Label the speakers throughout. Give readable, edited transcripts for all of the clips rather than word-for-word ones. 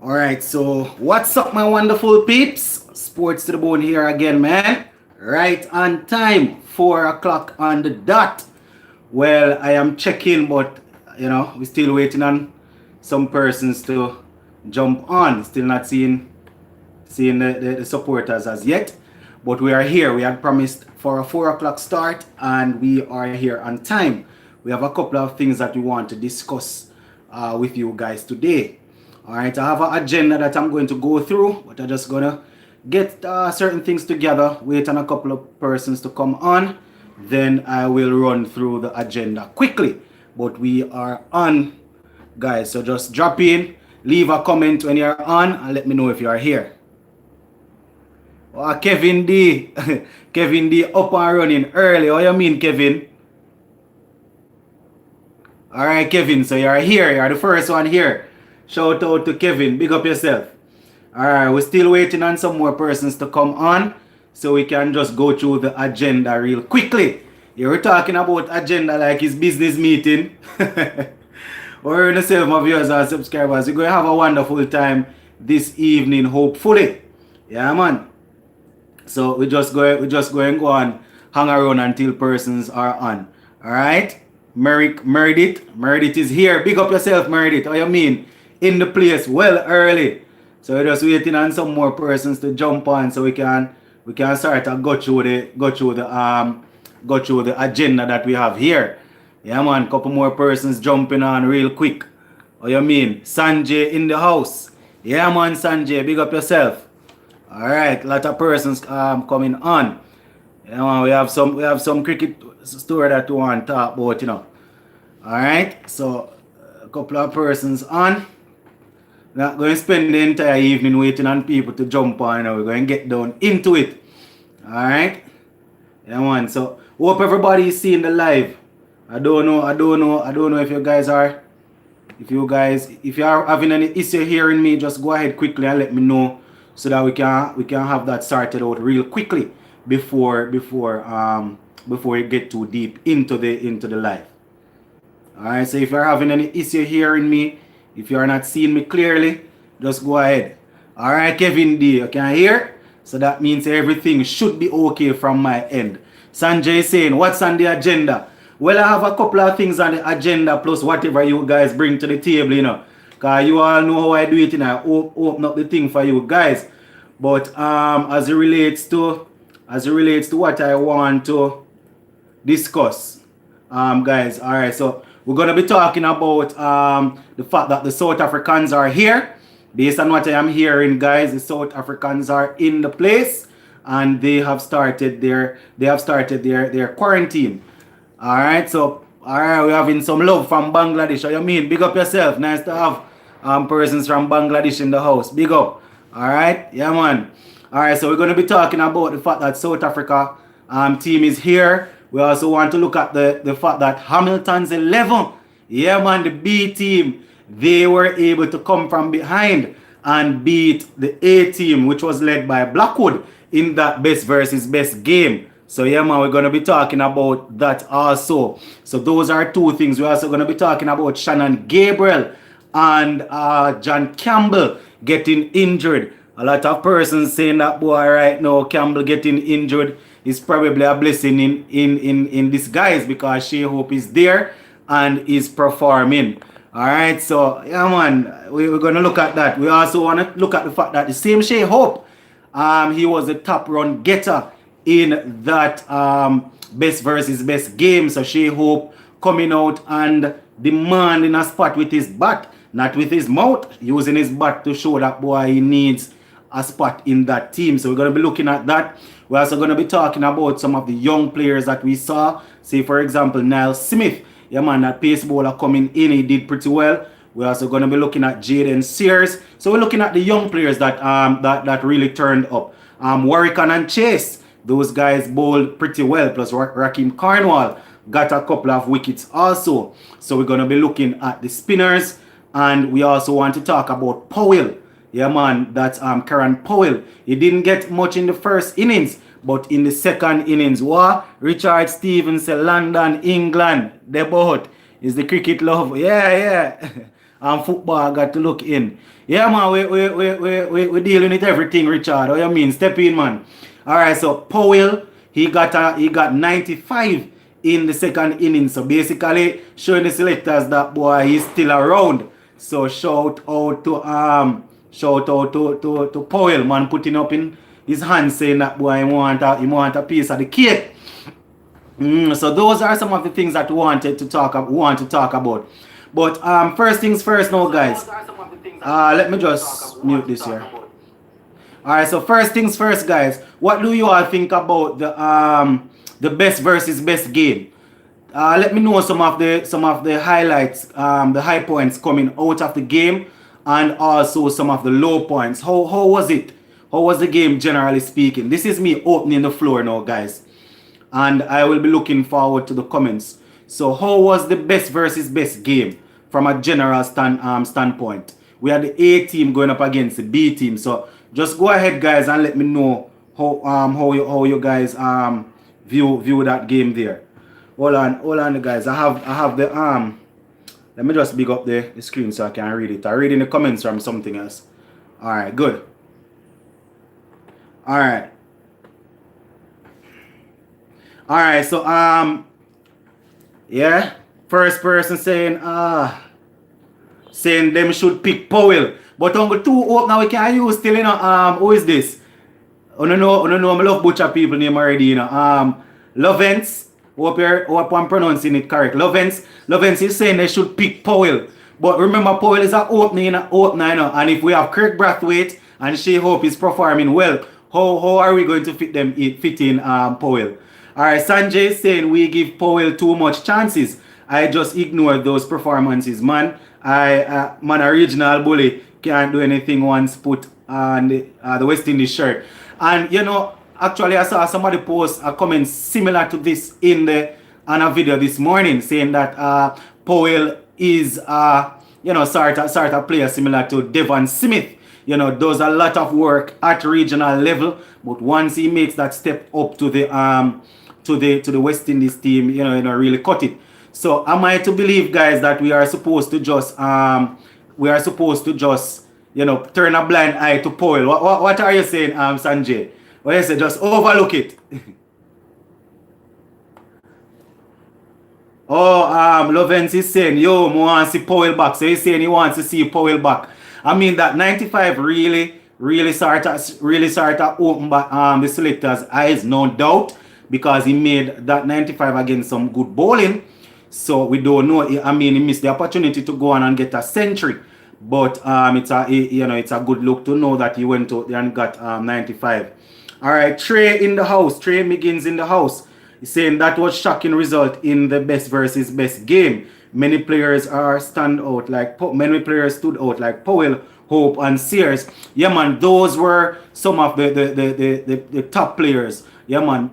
Speaker 1: All right, so what's up, my wonderful peeps? Sports to the bone here again, man. Right on time, 4 o'clock on the dot. Well, I am checking, but we're still waiting on some persons to jump on. Still not seeing the supporters as yet, but we are here. We had promised for a 4 o'clock start, and we are here on time. We have a couple of things that we want to discuss with you guys today. All right, I have an agenda that I'm going to go through, but I'm just gonna get certain things together, wait on a couple of persons to come on, then I will run through the agenda quickly. But we are on, guys, so just drop in, leave a comment when you're on, and let me know if you are here. Oh, Kevin D. Kevin D up and running early. What you mean, Kevin? All right, Kevin, so you're here. You're the first one here. Shout out to Kevin. Big up yourself. All right, we're still waiting on some more persons to come on so we can just go through the agenda real quickly. You were talking about agenda like it's business meeting. Or yourself, my viewers and subscribers. We're going to have a wonderful time this evening, hopefully. Yeah, man. So we're just going to go and hang around until persons are on. All right? Meredith is here. Big up yourself, Meredith. What you mean? In the place well early. So we're just waiting on some more persons to jump on so we can start to go through the agenda that we have here. Yeah, man, couple more persons jumping on real quick. What you mean? Sanjay in the house. Yeah, man, Sanjay, big up yourself. All right, a lot of persons coming on. Yeah, man, we have some cricket story that we want to talk about, All right, so a couple of persons on. Not going to spend the entire evening waiting on people to jump on. We're going to get down into it. All right. Yeah, man. So hope everybody is seeing the live. I don't know if you guys are. If you are having any issue hearing me, just go ahead quickly and let me know so that we can have that sorted out real quickly before we get too deep into the live. All right. So if you're having any issue hearing me, if you are not seeing me clearly, just go ahead. All right, Kevin D, you can hear? So that means everything should be okay from my end. Sanjay is saying, what's on the agenda? Well, I have a couple of things on the agenda plus whatever you guys bring to the table, Because you all know how I do it, I open up the thing for you guys. But as it relates to what I want to discuss, guys, all right, so we're going to be talking about the fact that the South Africans are here. Based on what I am hearing, guys, the South Africans are in the place and they have started their quarantine. All right, so we're having some love from Bangladesh. What you mean? Big up yourself. Nice to have persons from Bangladesh in the house. Big up. All right, yeah, man. All right, so we're going to be talking about the fact that South Africa team is here. We also want to look at the fact that Hamilton's 11, yeah, man, the B team, they were able to come from behind and beat the A team, which was led by Blackwood in that best versus best game. So, yeah, man, we're going to be talking about that also. So, those are two things. We're also going to be talking about Shannon Gabriel and John Campbell getting injured. A lot of persons saying that, boy, right now, Campbell getting injured is probably a blessing in disguise because Shea Hope is there and is performing. All right, so yeah, man, we're gonna look at that. We also want to look at the fact that the same Shea Hope, he was the top run getter in that best versus best game. So Shea Hope coming out and demanding a spot with his bat, not with his mouth, using his bat to show that boy he needs a spot in that team. So we're going to be looking at that. We're also going to be talking about some of the young players that we saw. Say, for example, Niall Smith. Yeah, man, that pace bowler coming in, he did pretty well. We're also going to be looking at Jaden Sears. So we're looking at the young players that that really turned up. Warwickon and Chase, those guys bowled pretty well. Plus Raheem Cornwall got a couple of wickets also. So we're going to be looking at the spinners. And we also want to talk about Powell. Yeah, man, that's Karen Powell. He didn't get much in the first innings, but in the second innings, what? Richard Stevens, London, England, they both is the cricket love. Yeah. and football got to look in. Yeah, man, we dealing with everything, Richard. What you mean? Step in, man. All right, so Powell, he got 95 in the second inning. So basically, showing the selectors that boy he's still around. So shout out to Powell, man, putting up in his hand saying that boy he want a piece of the cake. So those are some of the things that we want to talk about. But first things first now, guys. Let me just mute this here. Alright, so first things first, guys. What do you all think about the best versus best game? Let me know some of the highlights, the high points coming out of the game, and also some of the low points. How was it? How was the game, generally speaking? This is me opening the floor now, guys, and I will be looking forward to the comments. So how was the best versus best game from a general standpoint? We had the A team going up against the B team. So just go ahead, guys, and let me know how you guys view that game there. Hold on, guys. I have the let me just big up the screen so I can read it. I read in the comments from something else. Alright, good. Alright. Alright, so yeah. First person saying them should pick Powell. But on the two opener we can use still, you know, who is this? I don't know, I love butcher people name already, you know. Lovens. Hope I'm pronouncing it correct. Lovens is saying they should pick Powell. But remember, Powell is an opener, you know, and if we have Kirk Brathwaite and Shea Hope is performing well, how are we going to fit in Powell? Alright, Sanjay is saying we give Powell too much chances. I just ignore those performances, man. A regional bully can't do anything once put on the West Indies shirt. And you know, actually I saw somebody post a comment similar to this on a video this morning, saying that Powell is you know, sort of player similar to Devon Smith. You know, does a lot of work at regional level, but once he makes that step up to the West Indies team, you know, really cut it. So am I to believe, guys, that we are supposed to just you know, turn a blind eye to Powell? What are you saying, Sanjay? What you say? Just overlook it. Oh, Lovens is saying, yo, I want to see Powell back. So he's saying he wants to see Powell back. I mean, that 95 really sort of open back the selector's eyes, no doubt, because he made that 95 against some good bowling. So we don't know. I mean, he missed the opportunity to go on and get a century. But it's a good look to know that he went out there and got 95. All right, Trey in the house. Trey McGinn's in the house. He's saying that was shocking result in the best versus best game. Many players stood out like Powell, Hope, and Sears. Yeah, man, those were some of the top players. Yeah, man,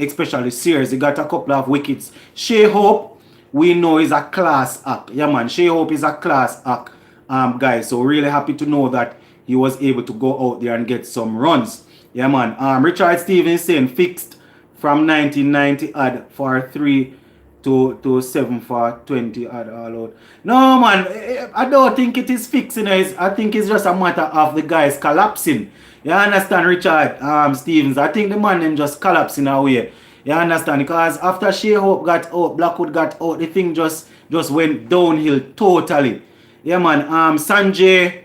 Speaker 1: especially Sears. He got a couple of wickets. Shea Hope, we know, is a class act. Yeah, man, Shea Hope is a class act, guys. So really happy to know that he was able to go out there and get some runs. Yeah, man. Richard Stevens saying fixed from 1990 odd for 3 to 7 for 20 odd all out. No, man, I don't think it is fixed. You know, I think it's just a matter of the guys collapsing. You understand, Richard Stevens? I think the man them just collapsing away. You understand? Because after Shea Hope got out, Blackwood got out, the thing just went downhill totally. Yeah, man. Sanjay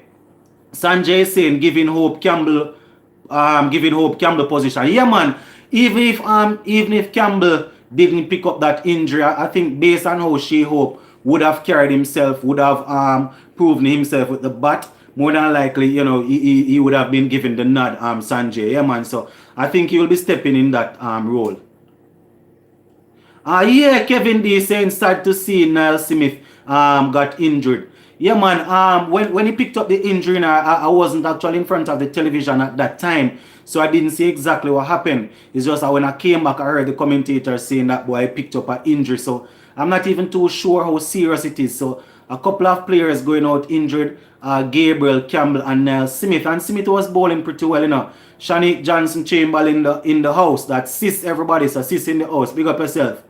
Speaker 1: is saying giving Hope Campbell position. Yeah, man. Even if Campbell didn't pick up that injury, I think based on how Shea Hope would have carried himself, would have proven himself with the bat, more than likely, you know, he would have been given the nod, Sanjay. Yeah, man. So I think he will be stepping in that role. Yeah, Kevin D saying sad to see Niall Smith got injured. Yeah, man. When he picked up the injury, I wasn't actually in front of the television at that time, so I didn't see exactly what happened. It's just that when I came back, I heard the commentator saying that boy picked up an injury. So I'm not even too sure how serious it is. So a couple of players going out injured: Gabriel, Campbell, and Niall Smith. And Smith was bowling pretty well, you know. Shanique Johnson Chamberlain in the house. That sis everybody. So sis in the house. Big up yourself.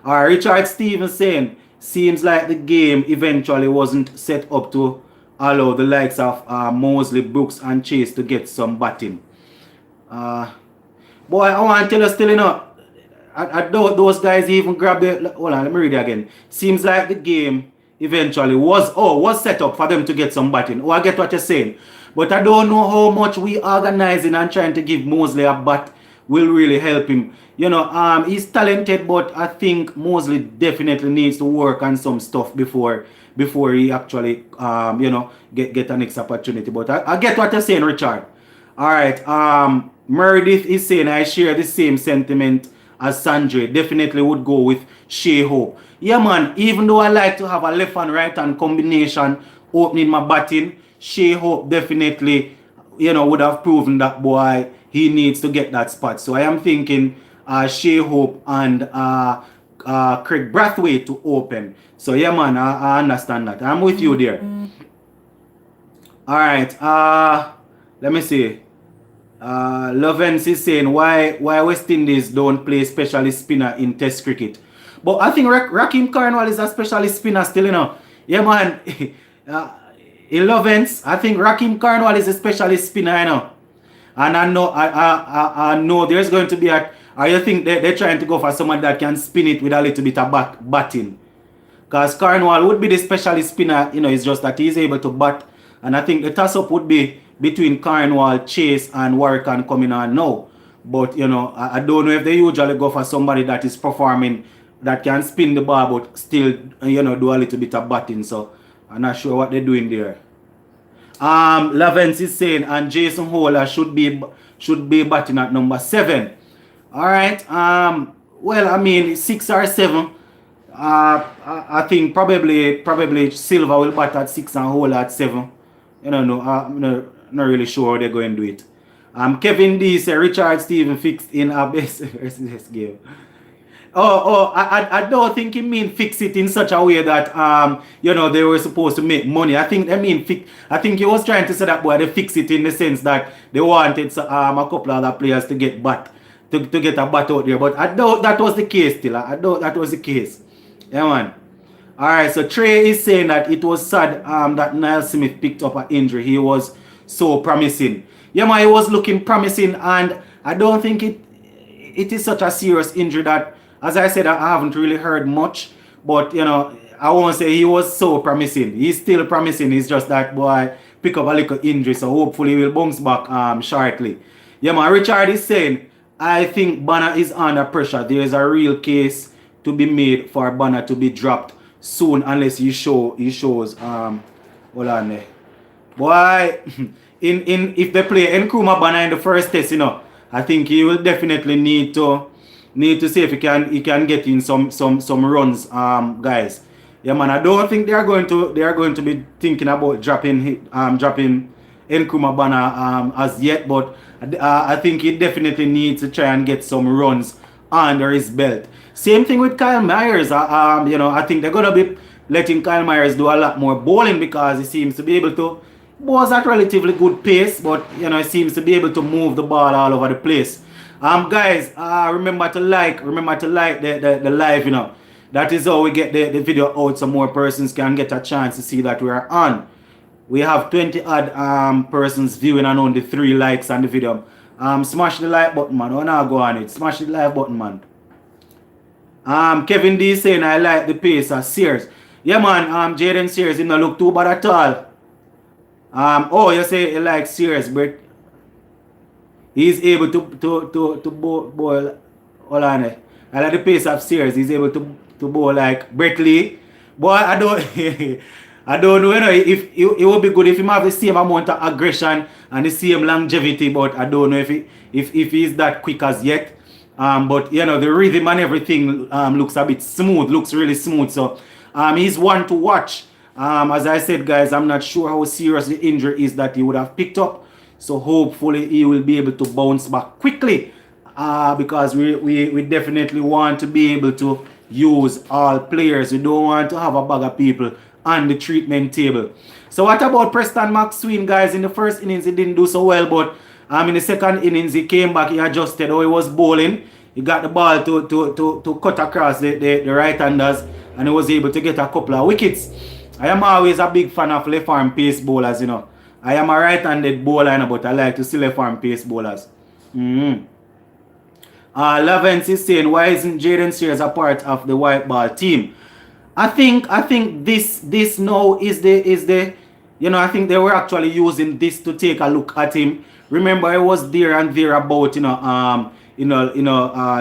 Speaker 1: Richard Stevens saying seems like the game eventually wasn't set up to allow the likes of Mosley, Brooks, and Chase to get some batting. Boy, I want to tell you still, I doubt those guys even grab the. Hold on, let me read it again. Seems like the game eventually was set up for them to get some batting. Oh, I get what you're saying. But I don't know how much we organizing and trying to give Mosley a bat will really help him. He's talented, but I think Mosley definitely needs to work on some stuff before he actually get an next opportunity. But I get what you're saying, Richard. All right. Meredith is saying I share the same sentiment as Sanjay. Definitely would go with Shea Hope. Yeah, man. Even though I like to have a left and right hand combination opening my batting, Shea Hope definitely, would have proven that boy he needs to get that spot. So I am thinking Shea Hope and Craig Brathwaite to open. So yeah, man, I understand that. I'm with you there. All right. Let me see. Lovens is saying why West Indies don't play specialist spinner in Test cricket. But I think Rakim Carnwall is a specialist spinner still, Yeah, man. In Lovens, I think Rakim Carnwall is a specialist spinner, And I know there's going to be I think they're trying to go for someone that can spin it with a little bit of batting. Because Carnwall would be the specialist spinner, it's just that he's able to bat. And I think the toss-up would be between Carnwall, Chase, and Warrican coming on now. But, I don't know if they usually go for somebody that is performing, that can spin the ball, but still, do a little bit of batting. So, I'm not sure what they're doing there. Lavence is saying, and Jason Holler should be batting at number 7. All right. Well, I mean, 6 or 7. I think probably Silva will bat at 6 and Holler at 7. I'm not really sure how they're going to do it. Kevin D said Richard Steven fixed in a best versus game. I don't think he mean fix it in such a way that they were supposed to make money. I think he was trying to say that boy they fix it in the sense that they wanted a couple other players to get to get a bat out there. But I doubt that was the case still. I doubt that was the case. Yeah, man. Alright, so Trey is saying that it was sad that Niall Smith picked up an injury. He was so promising. Yeah, man, he was looking promising, and I don't think it is such a serious injury that, as I said, I haven't really heard much. But, I won't say he was so promising. He's still promising. It's just that boy pick up a little injury, so hopefully he will bounce back shortly. Yeah, man, Richard is saying, I think Banner is under pressure. There is a real case to be made for Banner to be dropped soon unless he shows hold on there. Boy, if they play Nkrumah Banner in the first test, I think he will definitely need to see if he can get in some runs, guys. Yeah, man, I don't think they are going to be thinking about dropping Nkrumah Banner as yet, but I think he definitely needs to try and get some runs under his belt. Same thing with Kyle Myers. I think they're gonna be letting Kyle Myers do a lot more bowling because he seems to be able to bowl at relatively good pace, but he seems to be able to move the ball all over the place. Guys, remember to like the live. That is how we get the video out so more persons can get a chance to see that we are on. We have 20 odd persons viewing and only 3 likes on the video. Smash the like button, man. Don't go on it. Smash the like button, man. Kevin D saying I like the pace of Sears. Yeah, man. Jaden Sears, he don't look too bad at all. You say you like Sears, but he's able to bowl. Hold on. I like the pace of Sears. He's able to bowl like Brett Lee. Boy, I don't know. If it would be good if he have the same amount of aggression and the same longevity, but I don't know if he's that quick as yet. But the rhythm and everything looks a bit smooth, looks really smooth. So he's one to watch. As I said, guys, I'm not sure how serious the injury is that he would have picked up. So hopefully he will be able to bounce back quickly. Because we definitely want to be able to use all players. We don't want to have a bag of people on the treatment table. So what about Preston McSween, guys? In the first innings he didn't do so well, but in the second innings he came back, he adjusted how he was bowling. he got the ball to cut across the right-handers, and he was able to get a couple of wickets. I am always a big fan of left-arm pace bowlers, you know. I am a right-handed bowler, but I like to see left-arm pace bowlers. Lavence is saying, why isn't Jaden Sears a part of the white ball team? I think this now is the you know, I think they were actually using this to take a look at him. Remember, he was there and thereabout,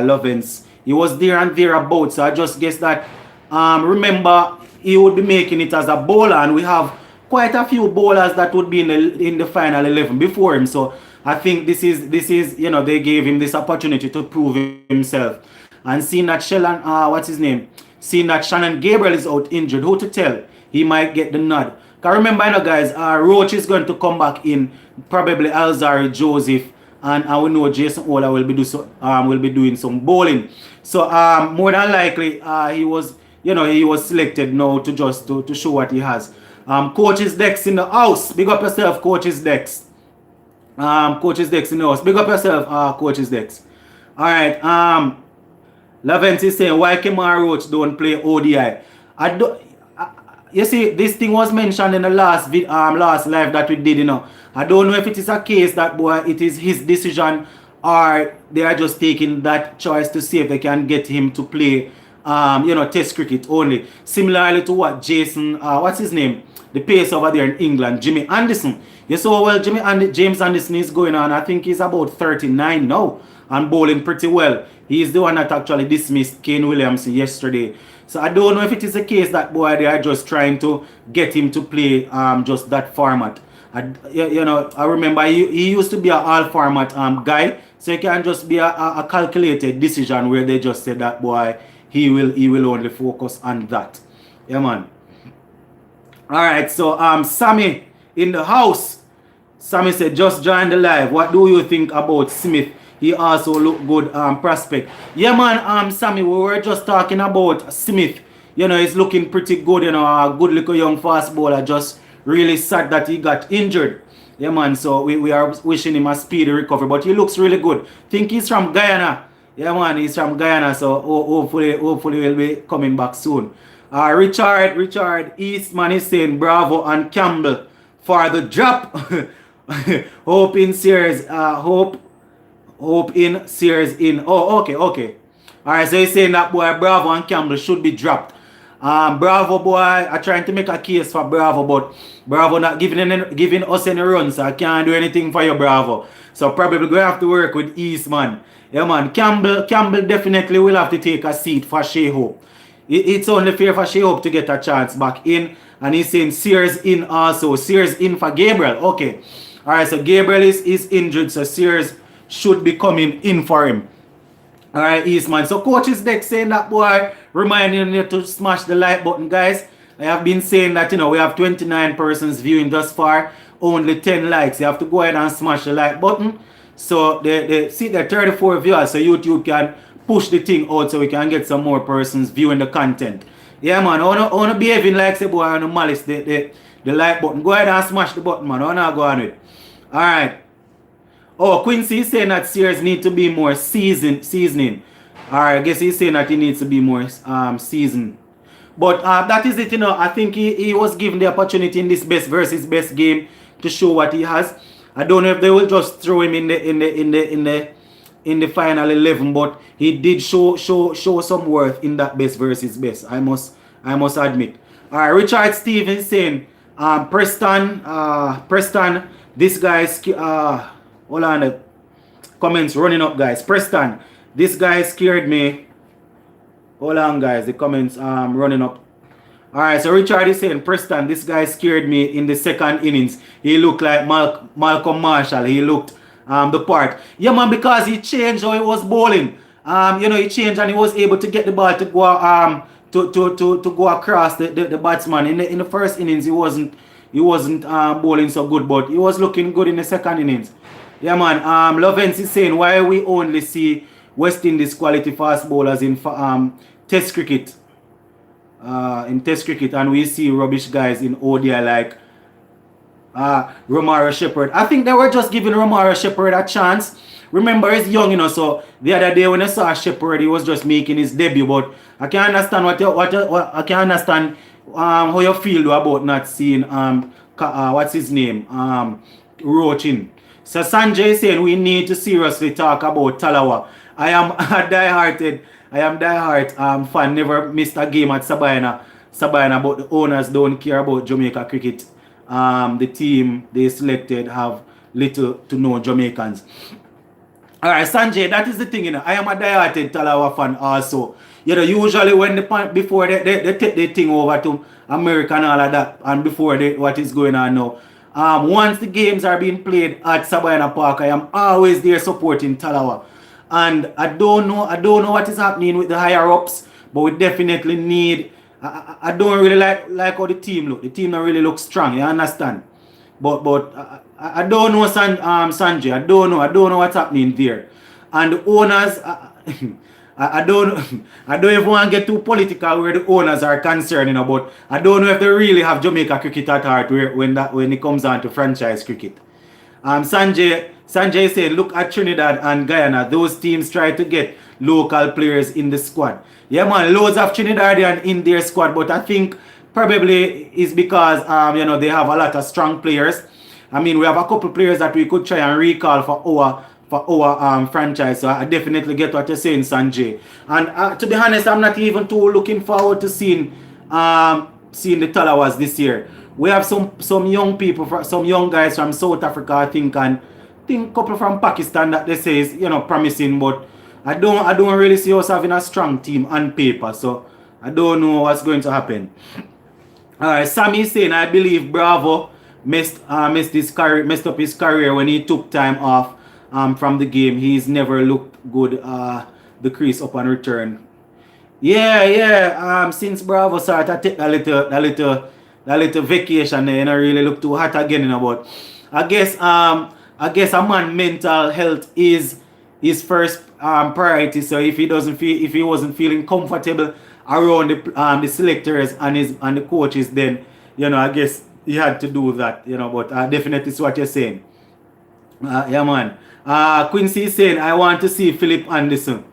Speaker 1: Lovens. He was there and thereabout. So I just guess that remember, he would be making it as a bowler, and we have quite a few bowlers that would be in the final 11 before him. So I think this is you know, they gave him this opportunity to prove himself. And seeing that seeing that Shannon Gabriel is out injured, who to tell? He might get the nod. Because remember, you know, guys, Roach is going to come back in, probably Alzari Joseph, and we know Jason Ola will be doing some bowling. So more than likely, he was selected now to show what he has. Coach's Dex in the house. Big up yourself, Coach's Dex. Coach's Dex in the house. Big up yourself, Coach's Dex. Alright, Lavence is saying, why Kemar Roach don't play ODI? You see, this thing was mentioned in the last live that we did, you know. I don't know if it is a case that, boy, it is his decision, or they are just taking that choice to see if they can get him to play, test cricket only. Similarly to what Jason, what's his name? The pace over there in England, Jimmy Anderson. You saw well James Anderson is going on. I think he's about 39 now and bowling pretty well. He's the one that actually dismissed Kane Williamson yesterday. So I don't know if it is a case that, boy, they are just trying to get him to play just that format. I remember he used to be an all format guy, so it can just be a calculated decision where they just said that, boy, he will only focus on that. Yeah, man. All right, so Sammy in the house. Sammy said, just join the live. What do you think about Smith? He also look good prospect. Yeah, man, Sammy, we were just talking about Smith. You know, he's looking pretty good, you know, a good little young fast bowler. Just really sad that he got injured. Yeah, man, so we are wishing him a speedy recovery. But he looks really good. Think he's from Guyana. Yeah, man, he's from Guyana, so hopefully he'll be coming back soon. Richard Eastman is saying bravo and Campbell for the drop. Hope in Sears in. Oh, okay. Alright, so he's saying that, boy, Bravo and Campbell should be dropped. Bravo, boy, I'm trying to make a case for Bravo, but Bravo not giving us any runs, so I can't do anything for you, Bravo. So probably going to have to work with Eastman. Yeah, man, Campbell definitely will have to take a seat for Shea Hope. It's only fair for Shea Hope to get a chance back in. And he's saying Sears in also. Sears in for Gabriel. Okay. Alright, so Gabriel is injured, so Sears should be coming in for him. Alright, Eastman. So Coach's Deck saying that, boy, reminding you to smash the like button, guys. I have been saying that, you know, we have 29 persons viewing thus far, only 10 likes. You have to go ahead and smash the like button. So they see the 34 viewers, so YouTube can push the thing out so we can get some more persons viewing the content. Yeah, man, I wanna behaving like say, boy, I wanna malice the like button. Go ahead and smash the button, man. I wanna go on with. Alright. Oh, Quincy is saying that Sears need to be more seasoning. Alright, I guess he's saying that he needs to be more seasoned. But that is it, you know. I think he was given the opportunity in this best versus best game to show what he has. I don't know if they will just throw him in the final 11, but he did show some worth in that best versus best. I must admit. Alright, Richard Stevens saying, Preston, this guy's hold on, the comments running up, guys. Preston, this guy scared me. Hold on, guys, the comments running up. Alright, so Richard is saying, Preston, this guy scared me in the second innings. He looked like Malcolm Marshall. He looked the part. Yeah, man, because he changed how he was bowling. He changed and he was able to get the ball to go to go across the batsman. In the first innings, he wasn't bowling so good, but he was looking good in the second innings. Yeah, man. Lovence is saying, why we only see West Indies quality fast bowlers in Test cricket. And we see rubbish guys in ODI like Romaro Shepherd. I think they were just giving Romaro Shepherd a chance. Remember, he's young, so the other day when I saw Shepherd, he was just making his debut. But I can understand what I can understand how you feel about not seeing what's his name Rochin. So Sanjay is saying we need to seriously talk about Talawa. I am a die-hard fan. Never missed a game at Sabina, but the owners don't care about Jamaica cricket. The team they selected have little to no Jamaicans. Alright, Sanjay, that is the thing, I am a die-hearted Talawa fan also. Usually when before they take the thing over to America and all of that, and before what is going on now. Once the games are being played at Sabina Park, I am always there supporting Talawa. And I don't know what is happening with the higher ups, but we definitely need. I don't really like how the team look. The team don't really look strong. You understand? But I don't know Sanjay. I don't know what's happening there. And the owners, I don't even want to get too political where the owners are concerned, but I don't know if they really have Jamaica cricket at heart when it comes on to franchise cricket. Sanjay said, look at Trinidad and Guyana. Those teams try to get local players in the squad. Yeah, man, loads of Trinidadian in their squad, but I think probably is because they have a lot of strong players. I mean, we have a couple players that we could try and recall for our franchise. So I definitely get what you're saying, Sanjay. And to be honest, I'm not even too looking forward to seeing the Talawas this year. We have some young people, some young guys from South Africa, I think, and a couple from Pakistan that they say is promising, but I don't really see us having a strong team on paper. So I don't know what's going to happen. Alright, Sammy is saying, I believe Bravo messed up his career when he took time off from the game. He's never looked good the crease upon return. Yeah. Since Bravo started to take a little vacation, they don't really look too hot again, but I guess a man mental health is his first priority. So if he wasn't feeling comfortable around the selectors and the coaches, then I guess he had to do that. But definitely is what you're saying. Yeah, man. Quincy is saying, I want to see Philip Anderson.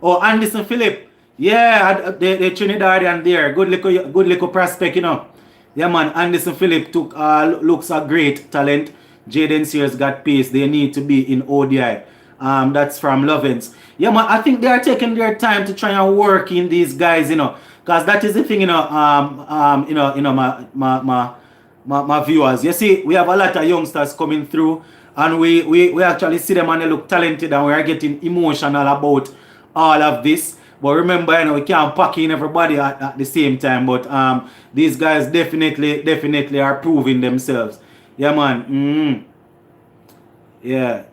Speaker 1: Oh, Anderson Philip. Yeah, the Trinidadian there. Good little prospect, Yeah, man. Anderson Philip looks a great talent. Jaden Sears got pace. They need to be in ODI. That's from Lovens. Yeah, man. I think they are taking their time to try and work in these guys, because that is the thing, my viewers. You see, we have a lot of youngsters coming through, and we actually see them and they look talented, and we are getting emotional about all of this. But remember, we can't pack in everybody at the same time. But these guys definitely are proving themselves. Yeah, man. Yeah.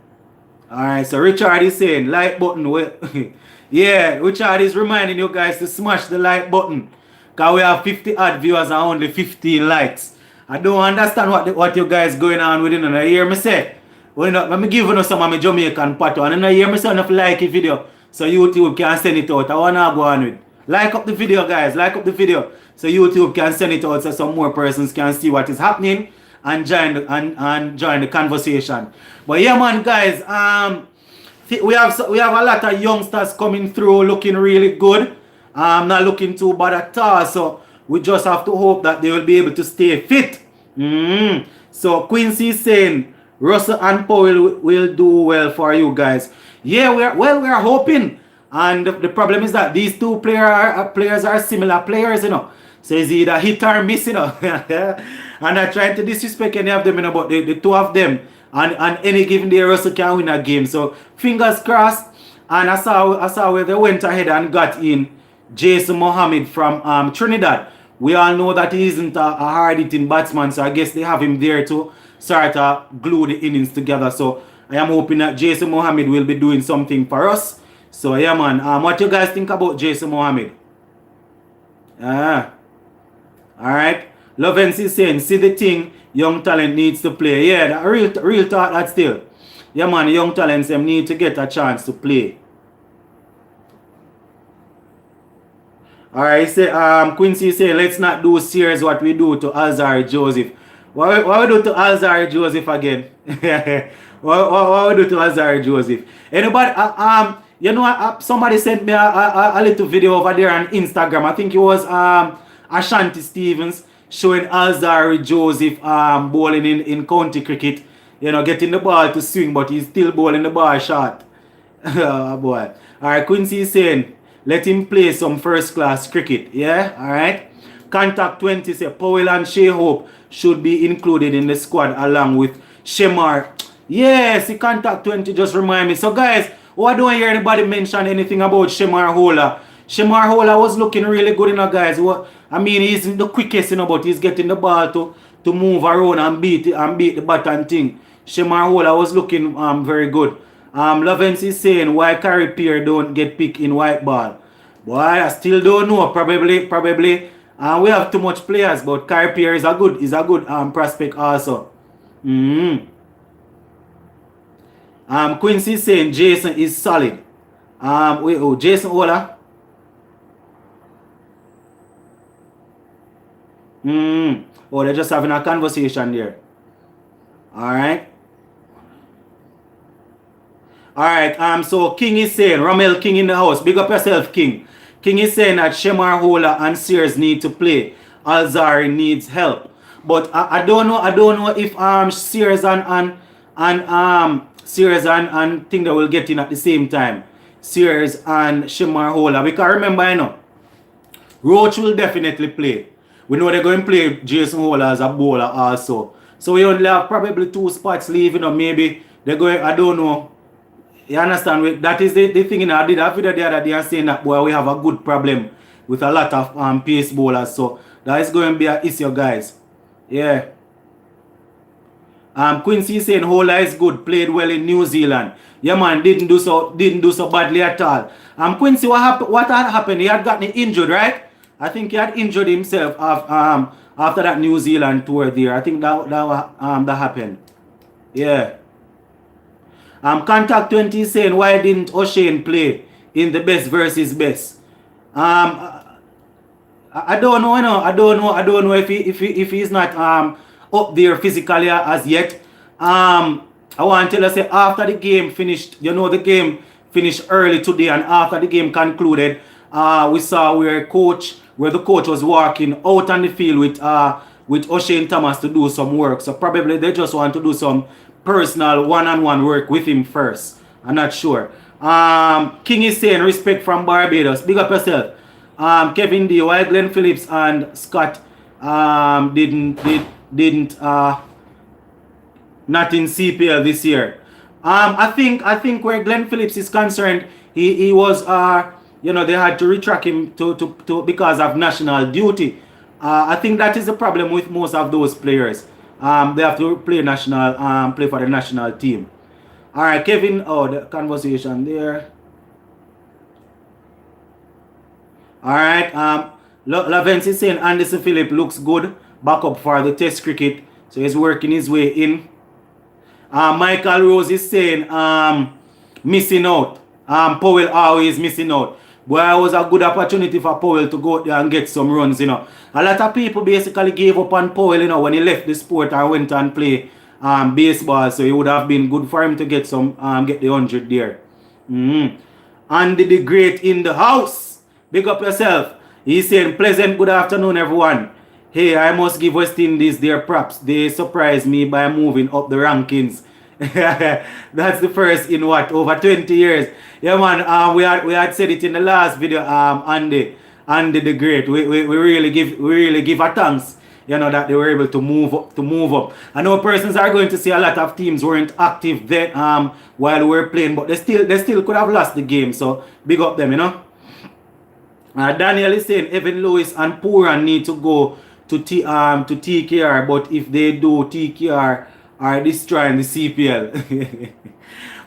Speaker 1: Alright, so Richard is saying, like button. Yeah, Richard is reminding you guys to smash the like button. Because we have 50 odd viewers and only 15 likes. I don't understand what you guys going on with it. You hear me say? Let me give you some of my Jamaican pattern. And you hear me say enough like the video, so YouTube can send it out. I want to go on with. Like up the video, guys. Like up the video, so YouTube can send it out so some more persons can see what is happening and join the conversation. But yeah, man, guys, we have a lot of youngsters coming through looking really good. Not looking too bad at all. So we just have to hope that they will be able to stay fit. So Quincy is saying Russell and Powell will do well for you guys. Yeah, we are hoping. And the problem is that these two players are similar players, So it's either hit or miss, And I'm trying to disrespect any of them, but the two of them, and any given day Russell can win a game. So fingers crossed. And I saw where they went ahead and got in Jason Mohammed from Trinidad. We all know that he isn't a hard-hitting batsman, so I guess they have him there to sort of glue the innings together. So I am hoping that Jason Mohammed will be doing something for us. So yeah, man. What you guys think about Jason Mohammed? Alright. Lovens is saying, see the thing, young talent needs to play. Yeah, that real talk that still. Yeah, man, young talents them need to get a chance to play. Alright, say Quincy say let's not do serious what we do to Alzar Joseph. What we do to Alzar Joseph again? What we do to Alzar Joseph? Anybody? You know, somebody sent me a little video over there on Instagram. I think it was Ashanti Stevens showing Alzar Joseph bowling in county cricket. You know, getting the ball to swing, but he's still bowling the ball short. Oh, boy. All right, Quincy is saying, let him play some first class cricket. Yeah, all right. Contact 20 say Powell and Shea Hope should be included in the squad along with Shemar. Yes, the contact 20 just remind me. So guys, why don't hear anybody mention anything about Shemar Hola? Shemar Hola was looking really good, you know, guys. I mean, he's the quickest, you know, but he's getting the ball to move around and beat the button thing. Shemar Hola was looking very good. Lovens is saying why Carrie Pierre don't get picked in white ball. Boy, I still don't know. Probably. We have too much players, but Carrie Pierre is a good prospect also. Quincy is saying Jason is solid. Jason Ola. Oh, they're just having a conversation there. Alright. Alright, so King is saying, Ramel King in the house. Big up yourself, King. King is saying that Shemar Hola and Sears need to play. Alzari needs help. But I don't know if Sears and Sears and think they will get in at the same time. Sears and Shemar Hola. Because remember, you know, Roach will definitely play. We know they're going to play Jason Hola as a bowler also. So we only have probably 2 spots leaving, or maybe they're going, I don't know. You understand? That is the thing, you know. I did a video the other day saying that, boy, we have a good problem with a lot of pace bowlers. So that is going to be an issue, guys. Yeah. Quincy is saying Hola is good, played well in New Zealand. Yeah, man, didn't do so badly at all. Quincy, what had happened? He had gotten injured, right? I think he had injured himself after that New Zealand tour there. I think that happened. Yeah. Contact 20 is saying why didn't O'Shane play in the best versus best? I don't know, you know. I don't know if he's not up there physically as yet. I want to tell you, say after the game finished, you know, the game finished early today, and after the game concluded, we saw where the coach was walking out on the field with O'Shane Thomas to do some work. So probably they just want to do some personal one-on-one work with him first. I'm not sure. King is saying respect from Barbados. Big up yourself. Kevin D. Why Glenn Phillips and Scott didn't not in CPL this year. I think where Glenn Phillips is concerned, he was you know, they had to retract him to because of national duty. I think that is the problem with most of those players. They have to play play for the national team. All right, Kevin. Oh, the conversation there. All right. Lavence is saying Anderson Phillip looks good. Back up for the Test cricket, so he's working his way in. Michael Rose is saying missing out. Powell always missing out. But it was a good opportunity for Powell to go there and get some runs, you know. A lot of people basically gave up on Powell, you know, when he left the sport and went and play baseball. So it would have been good for him to get some get the 100 there. Andy the Great in the house. Big up yourself. He's saying pleasant good afternoon, everyone. Hey, I must give West Indies their props. They surprised me by moving up the rankings. That's the first in what, over 20 years. Yeah, man. We had said it in the last video. Andy the Great. We really give a thanks. You know, that they were able to move up. I know persons are going to see a lot of teams weren't active then while we were playing, but they still could have lost the game. So big up them, you know. Daniel is saying Evan Lewis and Puran need to go to TKR, but if they do, TKR are destroying the CPL.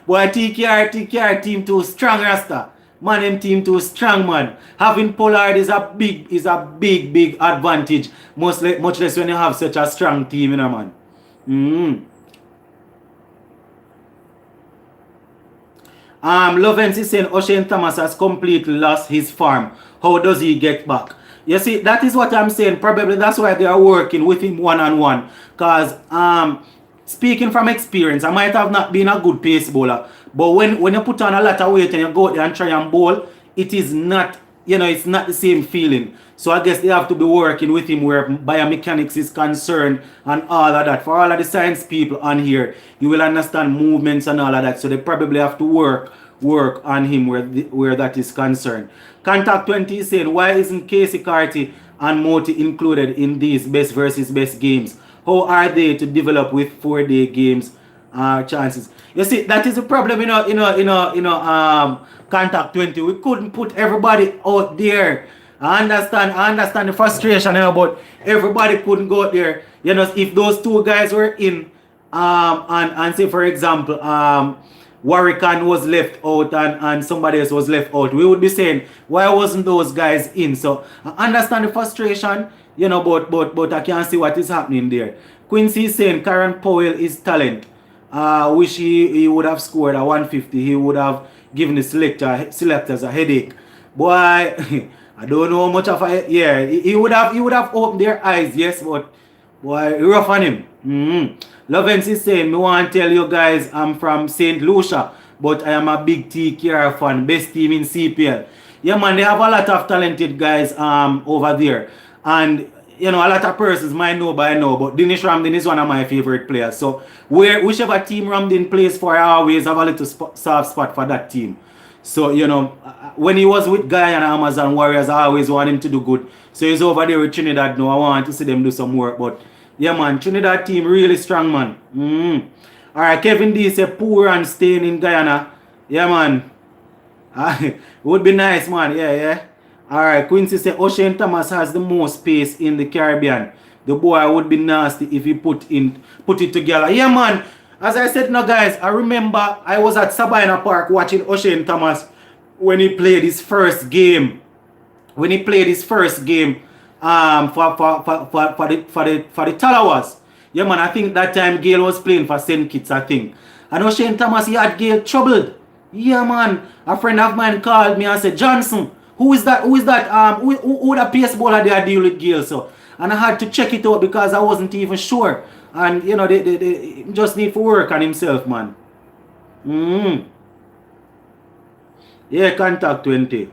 Speaker 1: Boy, TKR team too strong, Rasta. Man, them team too strong, man. Having Pollard is a big advantage. Much less when you have such a strong team, you know, man. Lovens is saying O'Shane Thomas has completely lost his farm. How does he get back? You see, that is what I'm saying. Probably that's why they are working with him one-on-one. Because speaking from experience, I might have not been a good pace bowler. But when you put on a lot of weight and you go out there and try and bowl, it is not, it's not the same feeling. So I guess they have to be working with him where biomechanics is concerned and all of that. For all of the science people on here, you will understand movements and all of that. So they probably have to work on him where that is concerned. Contact 20 is saying, why isn't Casey Carty and Moti included in these best versus best games? How are they to develop with 4-day games chances? You see, that is the problem, Contact 20. We couldn't put everybody out there. I understand the frustration, but everybody couldn't go out there. If those two guys were in, and say for example, Warwican was left out and somebody else was left out, we would be saying, why wasn't those guys in? So I understand the frustration, but I can't see what is happening there. Quincy is saying Karen Powell is talent. Wish he would have scored a 150. He would have given the selectors a headache. Boy, I don't know much of a, he would have opened their eyes, yes, but boy, rough on him. Lovens is saying, me want to tell you guys I'm from St. Lucia, but I am a big TKR fan, best team in CPL. Yeah man, they have a lot of talented guys over there. And a lot of persons might know by now, but Dinesh Ramdin is one of my favorite players. So whichever team Ramdin plays for, I always have a little soft spot for that team. So, when he was with Guyana Amazon Warriors, I always want him to do good. So he's over there with Trinidad now. I want to see them do some work. But, yeah, man, Trinidad team really strong, man. All right, Kevin D said poor and staying in Guyana. Yeah, man. It would be nice, man. Yeah. All right, Quincy said O'Shane Thomas has the most pace in the Caribbean. The boy would be nasty if he put it together. Yeah, man. As I said now, guys, I remember I was at Sabina Park watching O'Shane Thomas when he played his first game. For the Talawas. Yeah, man, I think that time Gale was playing for St. Kitts, I think. And O'Shane Thomas, he had Gale troubled. Yeah, man. A friend of mine called me and said, Johnson, who is that? Who the pace bowler they deal with Gale? So, and I had to check it out because I wasn't even sure. And, they just need to work on himself, man. Yeah, Contact 20.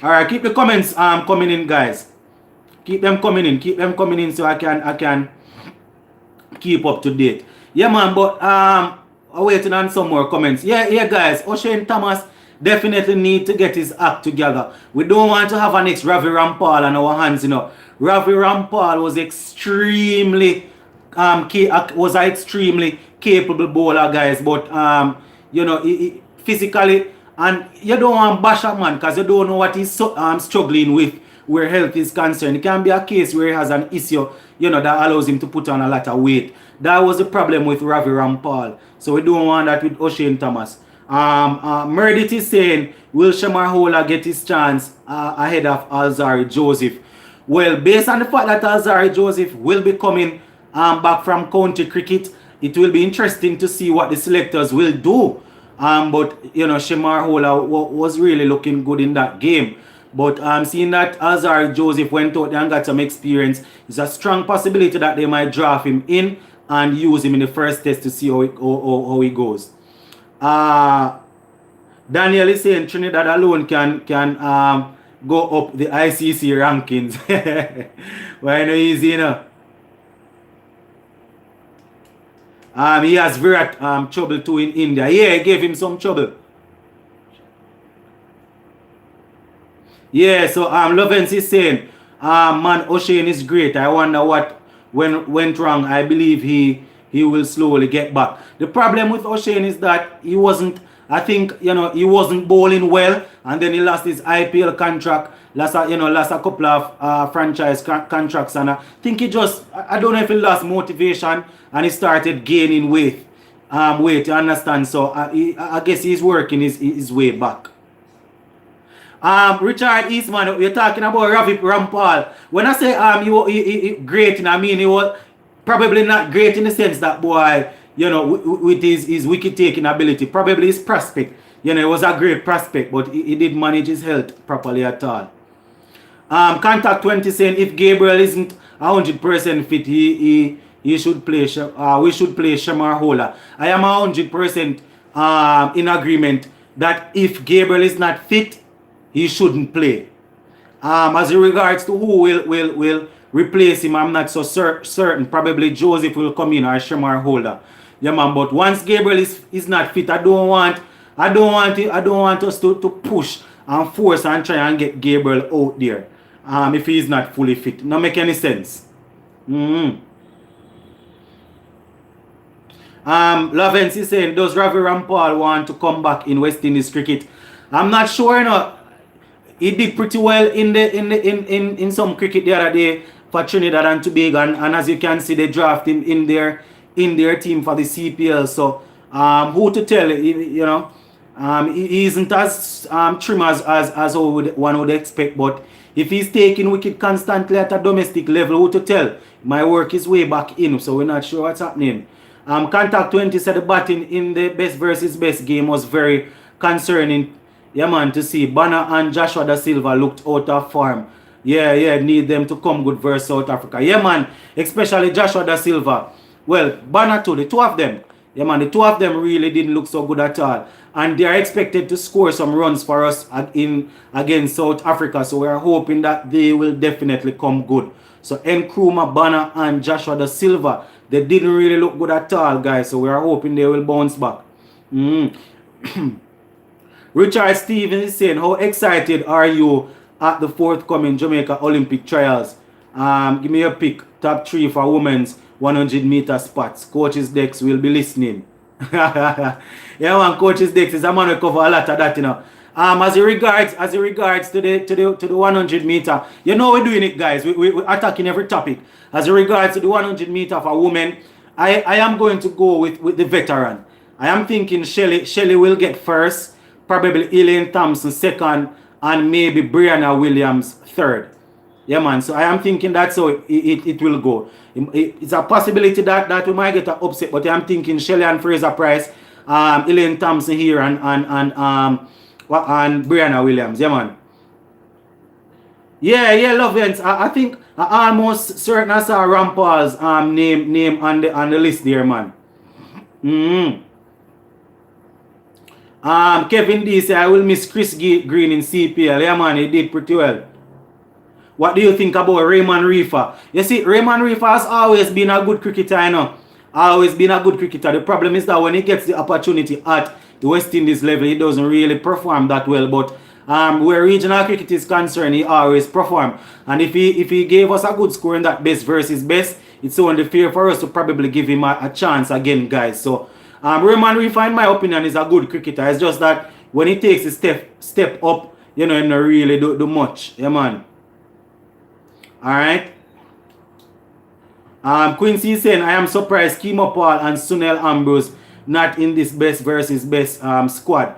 Speaker 1: Alright, keep the comments coming in, guys. Keep them coming in so I can keep up to date. Yeah, man, but I'm waiting on some more comments. Yeah, guys, O'Shane Thomas definitely need to get his act together. We don't want to have an next Ravi Rampal on our hands, Ravi Rampal was extremely capable bowler, guys, but physically, and you don't want to bash a man because you don't know what he's struggling with where health is concerned. It can be a case where he has an issue, that allows him to put on a lot of weight. That was the problem with Ravi Rampal. So we don't want that with O'Shane Thomas. Meredith is saying, will Shemahola get his chance ahead of Alzari Joseph? Well, based on the fact that Alzari Joseph will be coming back from county cricket, it will be interesting to see what the selectors will do. But Shemahola was really looking good in that game. But seeing that Alzari Joseph went out there and got some experience, it's a strong possibility that they might draft him in and use him in the first test to see how he goes. Daniel is saying Trinidad alone can go up the ICC rankings. Why not easy, He has Virat trouble too in India. Yeah, it gave him some trouble. Yeah, so Lovens is saying, man, O'Shane is great. I wonder what went wrong. I believe he will slowly get back. The problem with O'Shane is that he wasn't bowling well, and then he lost his IPL contract, lost a couple of franchise contracts, and I think I don't know if he lost motivation and he started gaining weight, you understand? So I guess he's working his way back. Richard Eastman, we're talking about Ravi Rampal. When I say he great, I mean he was probably not great in the sense that boy, you know, with his wicket taking ability, probably his prospect. You know, he was a great prospect, but he didn't manage his health properly at all. Contact 20 saying if Gabriel isn't 100% fit, he should play. We should play Shamar Hola. I am 100% in agreement that if Gabriel is not fit, he shouldn't play. As regards to who will replace him, I'm not so certain. Probably Joseph will come in or Shamar Holder. Yeah, man. But once Gabriel is not fit, I don't want us to push and force and try and get Gabriel out there. If he is not fully fit, not make any sense. Lavence is saying, does Ravi Rampal want to come back in West Indies cricket? I'm not sure, you know. He did pretty well in some cricket the other day for Trinidad and Tobago, and as you can see, they draft him in their team for the CPL. So who to tell, you know, he isn't as trim as one would expect, but if he's taking wicket constantly at a domestic level, who to tell? My work is way back in, so we're not sure what's happening. Contact 20 said the batting in the best versus best game was very concerning. Yeah, man, to see Banner and Joshua Da Silva looked out of form. Yeah, need them to come good versus South Africa. Yeah, man, especially Joshua Da Silva. Well, Banner too, the two of them. Yeah, man, the two of them really didn't look so good at all. And they are expected to score some runs for us against South Africa. So we are hoping that they will definitely come good. So Nkrumah, Banner, and Joshua Da Silva, they didn't really look good at all, guys. So we are hoping they will bounce back. Richard Stevens is saying, how excited are you at the forthcoming Jamaica Olympic trials? Give me a pick. Top 3 for women's 100-meter spots. Coach's Dex will be listening. Yeah, man, Coach's Dex is a man who cover a lot of that, you know. As it regards to the 100-meter, you know we're doing it, guys. We're attacking every topic. As it regards to the 100-meter for women, I am going to go with the veteran. I am thinking Shelley will get first. Probably Elaine Thompson second, and maybe Brianna Williams third. Yeah, man. So I am thinking that's how it will go. It's a possibility that we might get an upset, but I'm thinking Shelley and Fraser Price, Elaine Thompson here, and Brianna Williams. Yeah, man. Yeah, Lovens. I think I almost certain I saw Rampal's name on the list there, man. Kevin D said, I will miss Chris Green in CPL. Yeah, man, he did pretty well. What do you think about Raymond Reefer? You see, Raymond Reefer has always been a good cricketer, you know. Always been a good cricketer. The problem is that when he gets the opportunity at the West Indies level, he doesn't really perform that well. But where regional cricket is concerned, he always perform. And if he gave us a good score in that best versus best, it's only fair for us to probably give him a chance again, guys. So Raymond Reefer, in my opinion, is a good cricketer. It's just that when he takes a step up, you know, he not really do much. Yeah, man. Alright. Quincy is saying, I am surprised Kimo Paul and Sunil Ambrose not in this best versus best squad.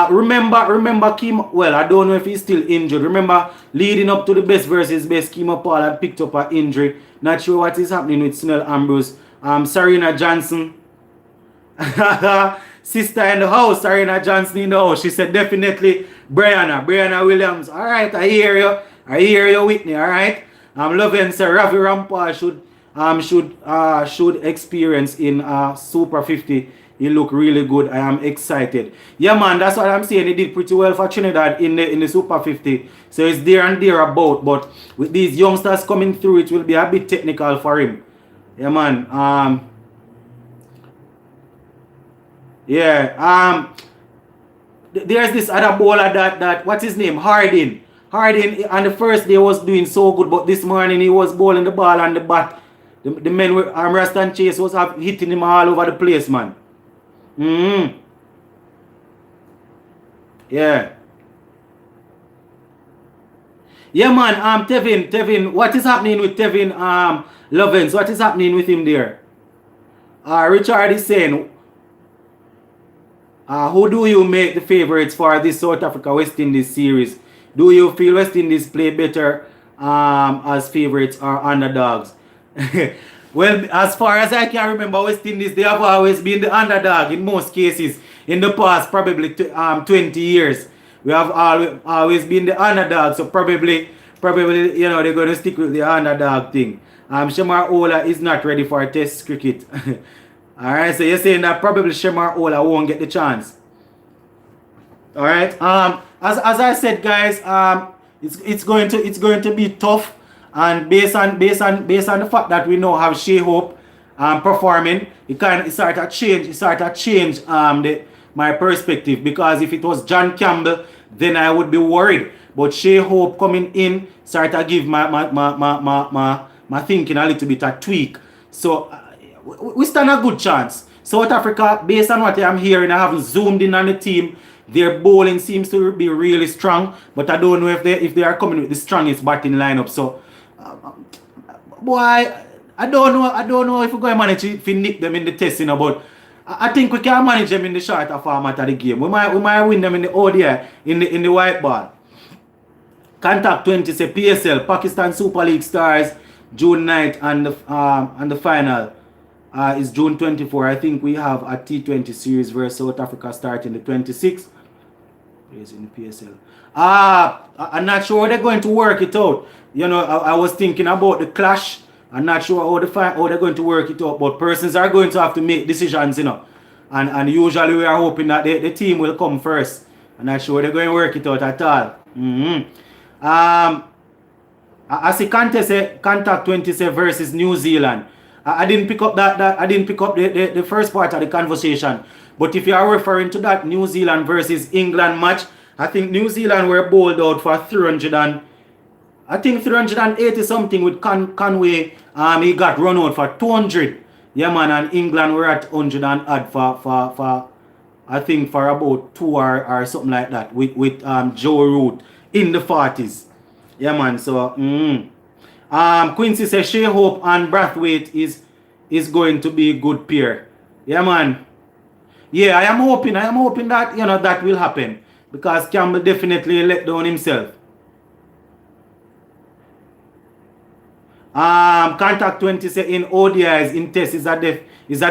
Speaker 1: Remember Kimo, well, I don't know if he's still injured. Remember, leading up to the best versus best, Kimo Paul had picked up an injury. Not sure what is happening with Sunil Ambrose. Sarina Johnson. Sister in the house, Sarina Johnson in the house. She said definitely Brianna Williams. Alright, I hear you, Whitney. Alright. I'm loving Sir Ravi Rampal should experience in Super 50. He look really good. I am excited. Yeah, man, that's what I'm saying. He did pretty well for Trinidad in the Super 50. So it's there and there about. But with these youngsters coming through, it will be a bit technical for him. Yeah, man. There's this other bowler that what's his name? Harding on the first day was doing so good, but this morning he was bowling the ball on the bat. The men with Armrest and Chase was hitting him all over the place, man. Yeah, man. Tevin, what is happening with Tevin Lovens? What is happening with him there? Richard is saying, who do you make the favorites for this South Africa West Indies series? Do you feel West Indies play better as favorites or underdogs? Well, as far as I can remember, West Indies, they have always been the underdog in most cases. In the past, probably 20 years, we have always been the underdog. So probably, they're going to stick with the underdog thing. Shamar Ola is not ready for Test cricket. All right, so you're saying that probably Shamar Ola won't get the chance. All right. As I said, guys, it's going to be tough, and based on the fact that we now have Shea Hope performing, it started to change my perspective, because if it was John Campbell, then I would be worried. But Shea Hope coming in started to give my thinking a little bit a tweak. So we stand a good chance. South Africa, based on what I'm hearing, I haven't zoomed in on the team. Their bowling seems to be really strong, but I don't know if they are coming with the strongest batting lineup. So, boy, I don't know if we're going to manage to nick them in the test, but I think we can manage them in the shorter format of the game. We might win them in the ODI, in the white ball. Contact 20 say PSL, Pakistan Super League Stars, June 9th, and the final is June 24. I think we have a T20 series versus South Africa starting the 26th. Is in the PSL. I'm not sure how they're going to work it out. I was thinking about the clash. I'm not sure how they're going to work it out. But persons are going to have to make decisions, And usually we are hoping that the team will come first. I'm not sure they're going to work it out at all. I see Contact 20 say versus New Zealand. I didn't pick up I didn't pick up the first part of the conversation. But if you are referring to that New Zealand versus England match, I think New Zealand were bowled out for 380 something with Conway. He got run out for 200. Yeah, man, and England were at 100 and odd for I think for about 2 or something like that with Joe Root in the 40s. Yeah, man. So Quincy says Shea Hope and Brathwaite is going to be a good pair. Yeah, man. Yeah, I am hoping that that will happen, because Campbell definitely let down himself. Contact 20 say in ODIs, in test is a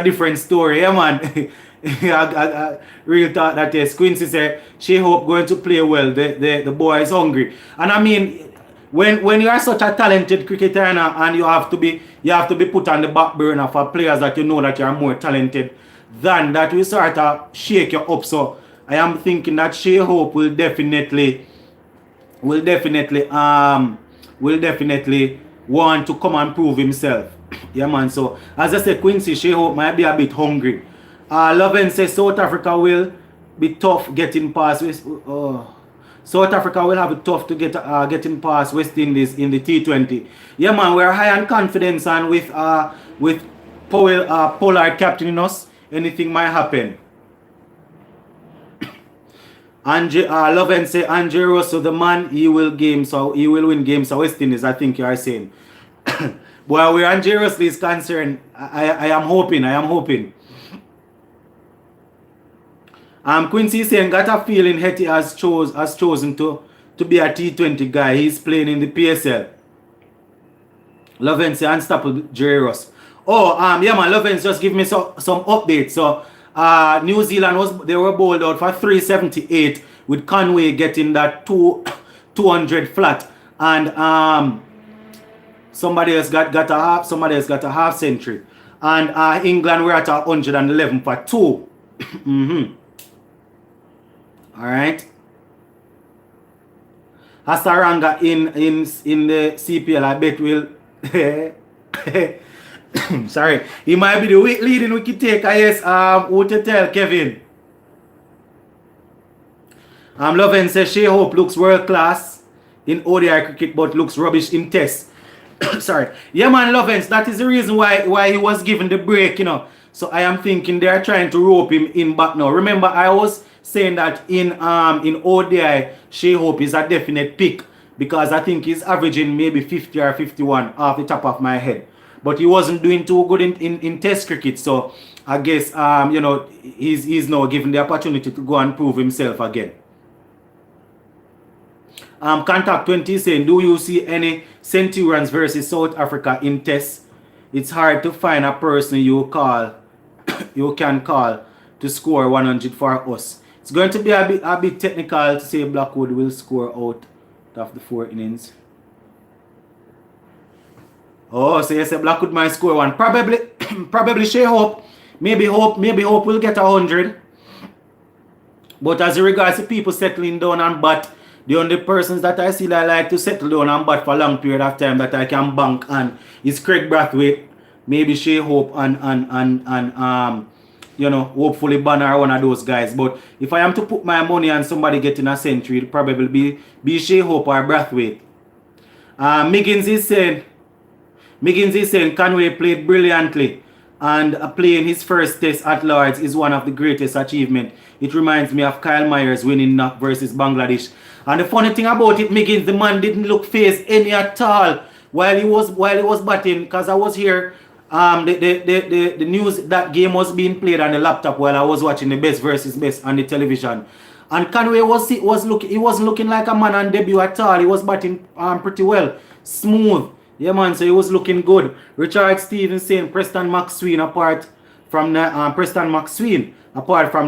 Speaker 1: different story. Yeah, man. I really thought that yes. Quincy said Shea Hope going to play well. The boy is hungry, and I mean, when you are such a talented cricketer and you have to be put on the back burner for players that you know that you are more talented than, that will sort of shake you up. So I am thinking that Shea Hope will definitely want to come and prove himself. Yeah, man. So as I said, Quincy, Shea Hope might be a bit hungry. Loven says South Africa will be tough getting past South Africa will have it tough to getting past West Indies in the T20. Yeah, man, we're high on confidence, and with Pollard captaining us, anything might happen. Loven say Andre Russell, the man, he will win games. So West Indies, I think you are saying. Well, where Andre Russell is concerned, I am hoping. Quincy saying, got a feeling Hetty has chosen to be a T20 guy. He's playing in the PSL. Loven say unstoppable Jerry Ross. Yeah, man, Loven just give me some updates. So New Zealand they were bowled out for 378 with Conway getting that 200 flat, and somebody else got a half century, and England were at 111 for 2. All right. Hasaranga in the CPL, I bet will. Sorry, he might be the leading wicket taker. Yes. Who to tell Kevin? Loven says Shea Hope looks world class in ODI cricket, but looks rubbish in Test. Sorry. Yeah, man, Lovens. That is the reason why he was given the break. So I am thinking they are trying to rope him in back now. Remember, I was saying that in ODI, Shea Hope is a definite pick, because I think he's averaging maybe 50 or 51 off the top of my head. But he wasn't doing too good in Test cricket, so I guess he's now given the opportunity to go and prove himself again. Contact 20 saying, do you see any Centurions versus South Africa in Test? it's hard to find a person you can call to score 100 for us. It's going to be a bit technical to say Blackwood will score out of the 4 innings. Oh, so you say Blackwood might score one. Probably, probably Shea Hope. Maybe Hope will get 100. But as regards to people settling down and bat, the only persons that I see that like to settle down and bat for a long period of time that I can bank on is Craig Brathwaite, maybe Shea Hope and you know, hopefully Banner, one of those guys. But if I am to put my money on somebody getting a century, it'll probably be Shea Hope or Brathwaite. Miggins is saying Conway played brilliantly, and playing his first test at Lords is one of the greatest achievements. It reminds me of Kyle Myers winning versus Bangladesh. And the funny thing about it, Miggins, the man didn't look phased any at all while he was batting, because I was here. The news that game was being played on the laptop while I was watching the best versus best on the television. And Conway he wasn't looking like a man on debut at all. He was batting pretty well, smooth. Yeah, man, so he was looking good. Richard Stevens saying Preston McSween apart from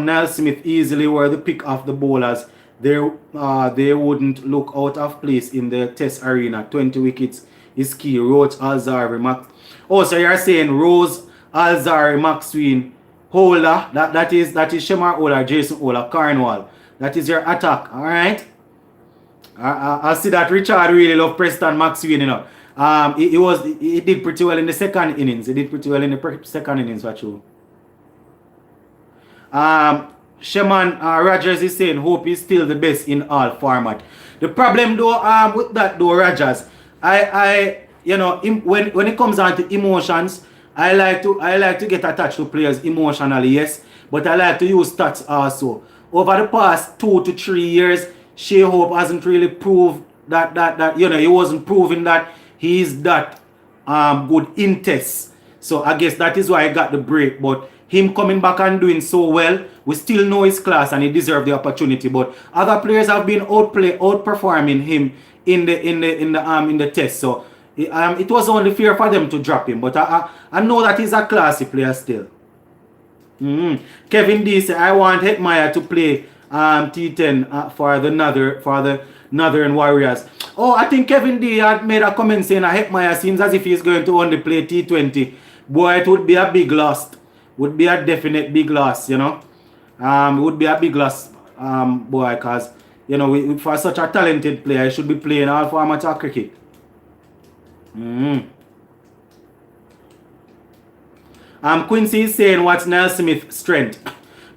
Speaker 1: Nile Smith easily were the pick of the bowlers. They wouldn't look out of place in the test arena. 20 wickets is key. Roach, Alzarri, Oh, so you're saying Rose, Alzarri, McSween, Holder. That is Shemar Holder, Jason Holder, Cornwall. That is your attack. Alright? I see that Richard really loved Preston McSween, you know. He did pretty well in the second innings. Second innings, for true. Sheman Rogers is saying Hope is still the best in all format. The problem though, with that though, Rogers, you know, when it comes down to emotions, I like to get attached to players emotionally, yes, but I like to use stats also. Over the past 2 to 3 years, Shea Hope hasn't really proved that you know, he wasn't proving that he's that good in tests. So I guess that is why I got the break. But him coming back and doing so well, we still know his class and he deserves the opportunity. But other players have been outperforming him in the test. So it was only fair for them to drop him. But I know that he's a classy player still. Kevin D said, I want Hetmeyer to play T10 for the Northern Warriors. Oh, I think Kevin D had made a comment saying that Hetmeyer seems as if he's going to only play T20. Boy, it would be a big loss. Would be a definite big loss, you know. It would be a big loss, boy, because, you know, for such a talented player, he should be playing all formats of cricket. Quincy is saying what's Nile Smith's strength.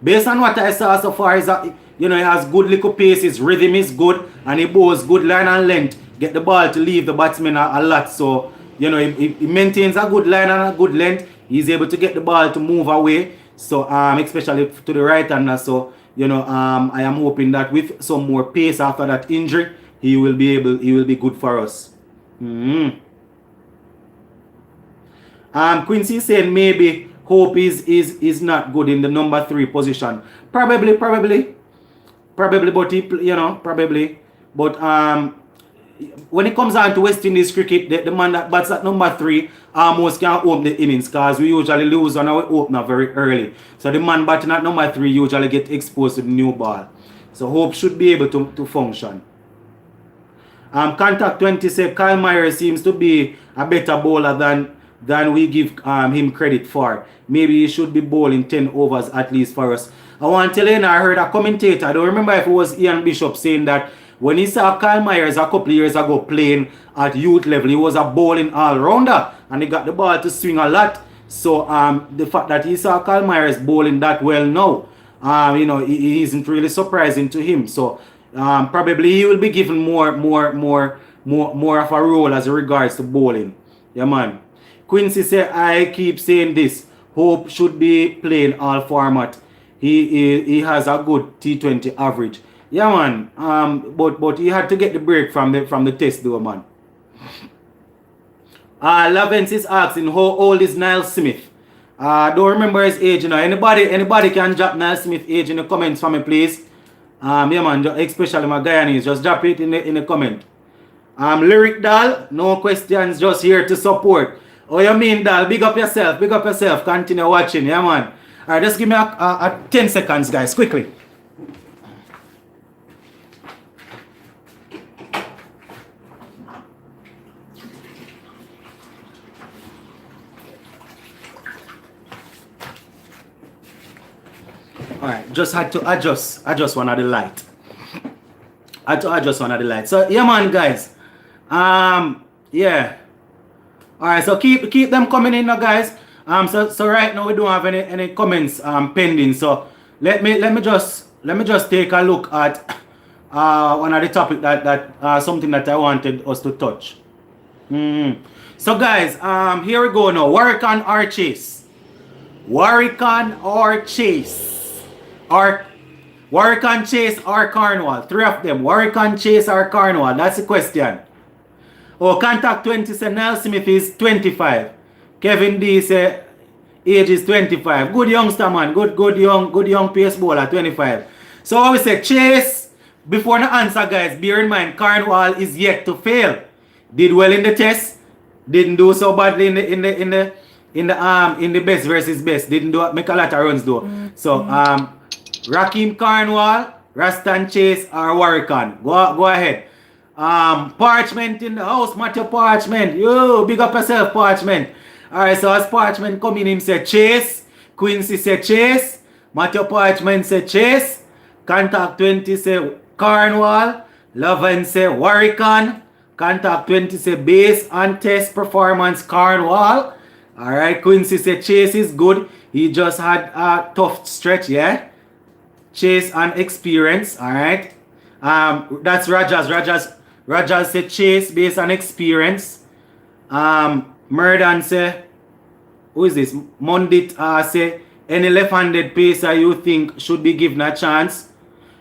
Speaker 1: Based on what I saw so far, is that, you know, he has good little pace, his rhythm is good, and he bowls good line and length. Get the ball to leave the batsman a lot. So, you know, he maintains a good line and a good length. He's able to get the ball to move away. So, especially to the right hander. So, you know, I am hoping that with some more pace after that injury, he will be good for us. Quincy saying maybe Hope is not good in the number 3 position. Probably, but he, you know, probably. But when it comes down to West Indies cricket, the man that bats at number 3 almost can't open the innings because we usually lose on our opener very early. So the man batting at number 3 usually get exposed to the new ball. So Hope should be able to function. Contact 20 said Kyle Myers seems to be a better bowler than we give him credit for. Maybe he should be bowling 10 overs at least for us. I want to tell you, I heard a commentator, I don't remember if it was Ian Bishop, saying that when he saw Kyle Myers a couple of years ago playing at youth level, he was a bowling all-rounder and he got the ball to swing a lot. So the fact that he saw Kyle Myers bowling that well now, you know, it isn't really surprising to him. So probably he will be given more of a role as regards to bowling. Yeah, man. Quincy said, I keep saying this. Hope should be playing all format. He has a good T20 average. Yeah, man. But he had to get the break from the test, though, man. Lavence is asking, how old is Nile Smith? Don't remember his age, you know. Anybody can drop Nile Smith age in the comments for me, please. Yeah, man. Especially my Guyanese. Just drop it in the comment. Lyric Doll, no questions, just here to support. Oh, you mean, Dal? Big up yourself. Big up yourself. Continue watching. Yeah, man. All right, just give me a 10 seconds, guys, quickly. All right, just had to adjust one of the light. So yeah, man, guys. Yeah. All right, so keep them coming in now, guys. So right now we don't have any comments pending. So let me just take a look at one of the topic that something that I wanted us to touch. So guys, here we go now. Warrican or Chase? Warrican or Chase? Or Warrican, Chase or Cornwall? Three of them. Warrican, Chase or Cornwall? That's the question. Oh, contact 20 say Nell Smith is 25. Kevin D say age is 25. Good youngster, man. Good young pace bowler, 25. So I will say Chase. Before the answer, guys, bear in mind Cornwall is yet to fail. Did well in the test. Didn't do so badly in the best versus best. Didn't do make a lot of runs though. So Raheem Cornwall, Rastan Chase or Warrican. Go ahead. Parchment in the house, Matthew Parchment. Yo, big up yourself, Parchment. Alright, so as Parchment come in, him say Chase. Quincy say Chase. Matthew Parchment say Chase. Contact 20 say Cornwall. Loven say Warrican. Contact 20 say base and test performance Cornwall. Alright, Quincy say Chase is good. He just had a tough stretch, yeah. Chase and experience, alright. That's Rogers say Chase based on experience. Murdan say, who is this? Mundit say any left-handed pacer you think should be given a chance.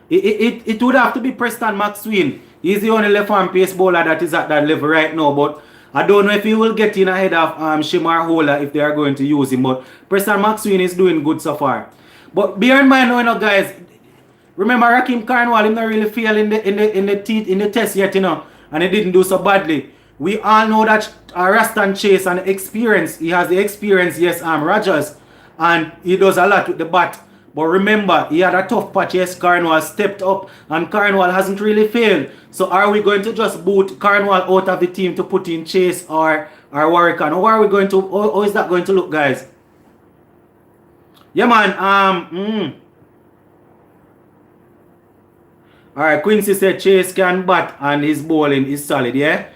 Speaker 1: It would have to be Preston McSween. He's the only left-hand pace bowler that is at that level right now, but I don't know if he will get in ahead of Shimar Hola if they are going to use him. But Preston McSween is doing good so far. But bear in mind, you know, guys. Remember, Raheem Cornwall, him not really fail in the test yet, you know, and he didn't do so badly. We all know that Rastan Chase and experience. He has the experience, yes, Rogers, and he does a lot with the bat. But remember, he had a tough patch. Yes, Cornwall stepped up, and Cornwall hasn't really failed. So are we going to just boot Cornwall out of the team to put in Chase or Warrican? How are we going to? How is that going to look, guys? Yeah, man. Alright, Quincy said Chase can bat and his bowling is solid, yeah?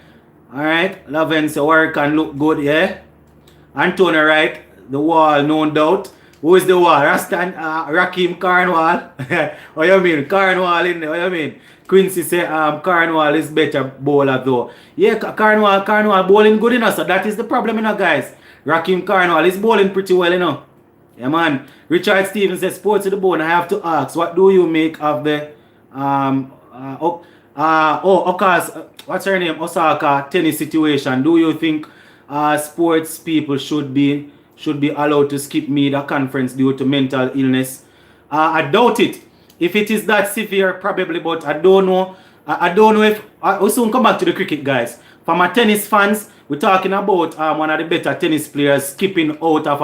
Speaker 1: Alright, Loven said Warrican look good, yeah? Antonio right, the wall, no doubt. Who is the wall? Rastan, Raheem Cornwall. What you mean? Cornwall in there, what you mean? Quincy said Cornwall is better bowler though. Yeah, Cornwall bowling good enough, so that is the problem, you know, guys. Raheem Cornwall is bowling pretty well, you know. Yeah, man. Richard Stevens says, sports to the bone, I have to ask, what do you make of the what's her name? Osaka tennis situation. Do you think sports people should be allowed to skip media conference due to mental illness? I doubt it. If it is that severe, probably, but I don't know. I don't know if we'll soon come back to the cricket, guys. For my tennis fans, we're talking about one of the better tennis players skipping out of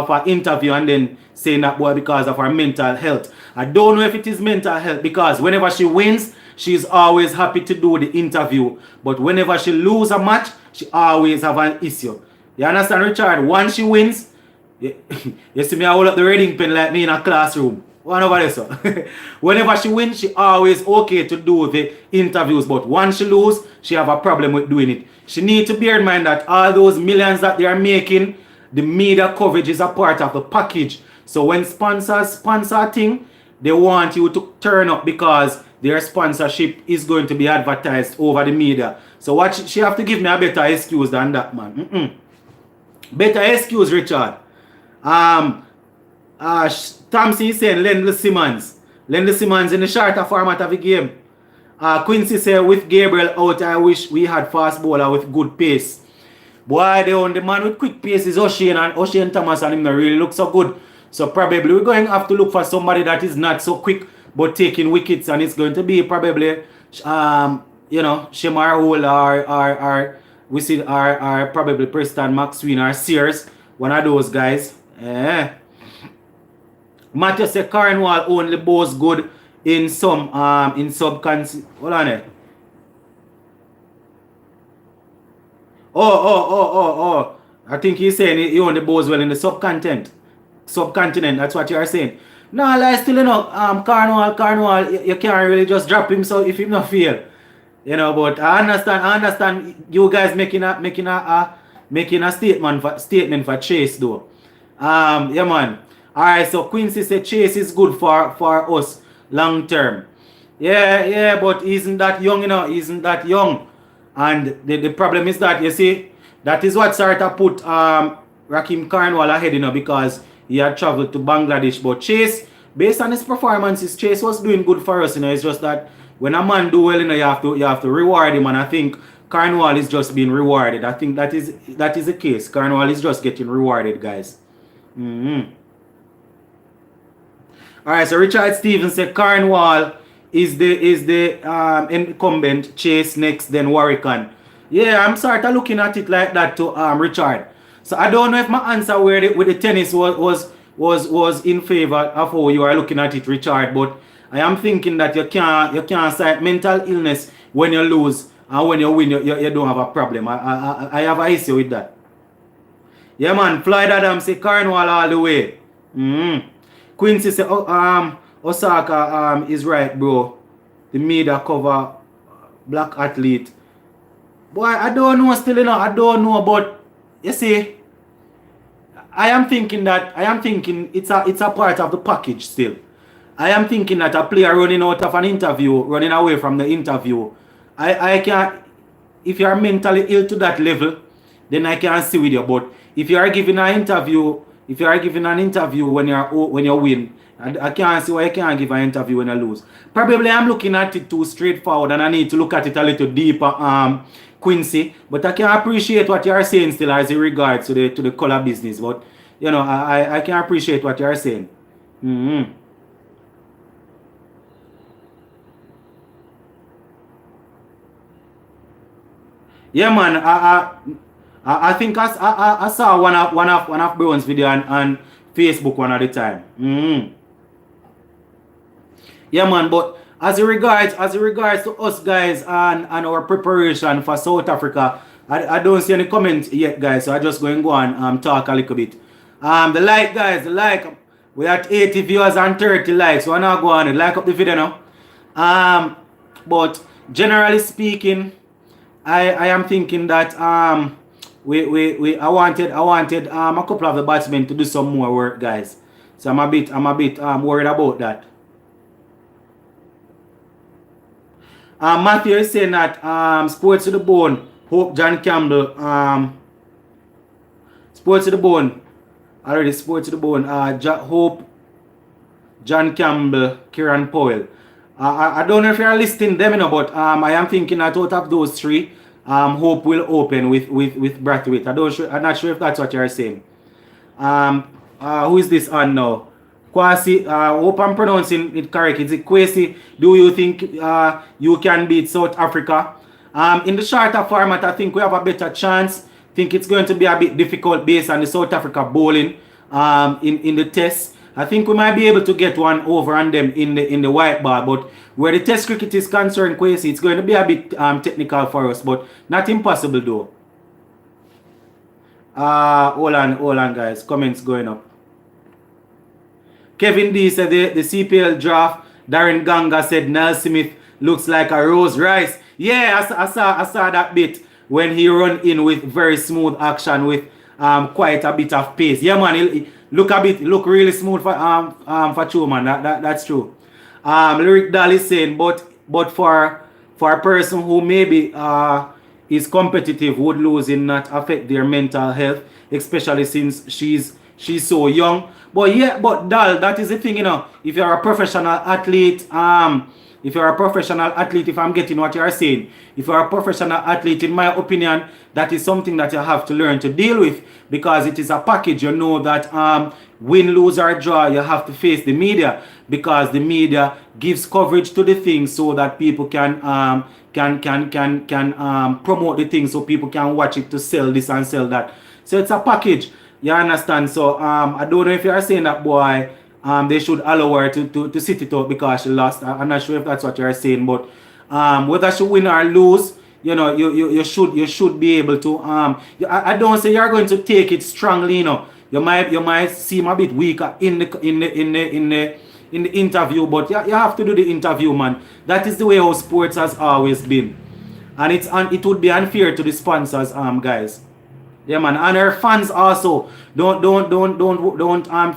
Speaker 1: a interview and then saying that boy because of her mental health. I don't know if it is mental health because whenever she wins, she's always happy to do the interview. But whenever she loses a match, she always have an issue. You understand, Richard? Once she wins, you see me, I hold up the reading pen like me in a classroom. One over there, so. Whenever she wins, she always okay to do the interviews. But once she loses, she have a problem with doing it. She need to bear in mind that all those millions that they are making, the media coverage is a part of the package. So when sponsors sponsor a thing, they want you to turn up because their sponsorship is going to be advertised over the media. So what she have to give me a better excuse than that, man. Better excuse, Richard. Thompson is saying Lendl Simmons. Lendl Simmons in the shorter format of the game. Quincy said with Gabriel out, I wish we had fast bowler with good pace. Boy, the man with quick pace is O'Shane Thomas, and him not really look so good. So probably we're going to have to look for somebody that is not so quick but taking wickets, and it's going to be probably Shemar Hole or we see are probably Preston McSween or Sears, one of those guys. Matthew say Cornwall only boasts good in some in subcon. Hold on it. Oh. I think he's saying he only bows well in the subcontinent. That's what you are saying. No, like still, Cornwall, you can't really just drop him so if he not feel. But I understand you guys making a statement for Chase though. Yeah man. Alright, so Quincy said Chase is good for us long term. Yeah, but isn't that young, isn't that young. And the problem is that, you see, that is what sort of put Rakim Cornwall ahead, because he had traveled to Bangladesh. But Chase, based on his performances, Chase was doing good for us, It's just that when a man do well, you have to reward him, and I think Cornwall is just being rewarded. I think that is the case. Cornwall is just getting rewarded, guys. Alright, so Richard Stevens said Cornwall is the incumbent, Chase next, then Warwican. Yeah, I'm sort of looking at it like that to Richard. So I don't know if my answer with the tennis was in favor of how you are looking at it, Richard, but I am thinking that you can't cite mental illness when you lose, and when you win you don't have a problem. I have an issue with that. Yeah man, Floyd Adams say Cornwall all the way. Quincy say Osaka is right, bro. The media cover black athlete. Boy, I don't know still, I don't know, but you see, I am thinking it's a part of the package still. I am thinking that a player running out of an interview, running away from the interview, I can't. If you are mentally ill to that level, then I can't see with you. But if you are giving an interview, when you win, I can't see why you can't give an interview when you lose. Probably I'm looking at it too straightforward, and I need to look at it a little deeper, Quincy. But I can appreciate what you are saying still as it regards to the color business. But I can appreciate what you are saying. Yeah, man. I think I saw one of Brown's video on Facebook one at the time. Yeah, man. But as it regards to us guys and our preparation for South Africa, I don't see any comments yet, guys. So I just go and talk a little bit. The like, guys, the like. We're at 80 viewers and 30 likes. So I'm not going to like up the video now. But generally speaking, I am thinking that I wanted a couple of the batsmen to do some more work, guys. So I'm a bit worried about that. Matthew is saying that Sports to the Bone, Hope John Campbell, Sports to the Bone, already Sports to the Bone, Hope John Campbell, Kieran Powell. I don't know if you're listing them, but I am thinking that out of those three, Hope will open with Brathwaite. I'm not sure if that's what you're saying. Who is this on now? Kwasi, hope I'm pronouncing it correct. Is it Kwasi? Do you think you can beat South Africa? In the shorter format, I think we have a better chance. I think it's going to be a bit difficult based on the South Africa bowling in the test. I think we might be able to get one over on them in the white ball, but where the test cricket is concerned, Kwesi, it's going to be a bit technical for us, but not impossible though. Hold on guys, comments going up. Kevin D said the CPL draft, Darren Ganga said Nell Smith looks like a Rose Rice. Yeah, I saw that bit when he run in with very smooth action with quite a bit of pace. Yeah man, he look really smooth for Truman. That's true. Lyric Dahl is saying, but for a person who maybe is competitive, would losing not affect their mental health, especially since she's she's so young. But yeah, but Dal, that is the thing, you know. If you're a professional athlete, if I'm getting what you're saying, if you're a professional athlete, in my opinion, that is something that you have to learn to deal with, because it is a package. You know that win, lose or draw, you have to face the media, because the media gives coverage to the thing so that people can promote the thing, so people can watch it to sell this and sell that. So it's a package. You understand? So I don't know if you are saying that, boy, they should allow her to sit it out because she lost. I'm not sure if that's what you're saying, but whether she win or lose, you know, you should be able to I don't say you're going to take it strongly, you know. You might seem a bit weaker in the interview, but you have to do the interview, man. That is the way how sports has always been, and it would be unfair to the sponsors, guys. Yeah, man, and our fans also. Don't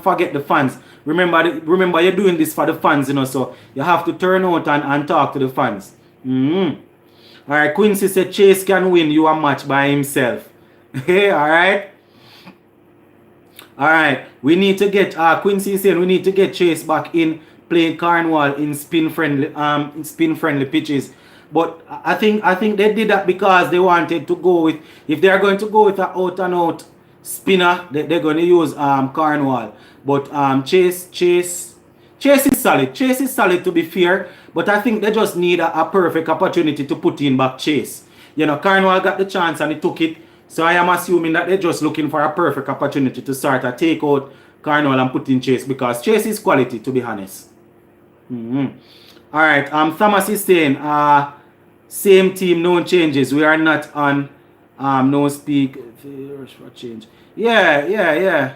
Speaker 1: forget the fans. Remember, you're doing this for the fans, you know. So you have to turn out and talk to the fans. All right, Quincy said Chase can win you a match by himself. Hey, all right. All right, we need to get Quincy is saying we need to get Chase back in playing Cornwall in spin friendly pitches. But I think they did that because they wanted to go with, if they are going to go with an out and out spinner, they're going to use Cornwall. But Chase is solid. Chase is solid, to be fair, but I think they just need a perfect opportunity to put in back Chase. You know, Cornwall got the chance and he took it. So I am assuming that they're just looking for a perfect opportunity to start a take out Cornwall and put in Chase, because Chase is quality, to be honest. All right, Thomas is saying, same team, no changes. We are not on no speak for change. Yeah.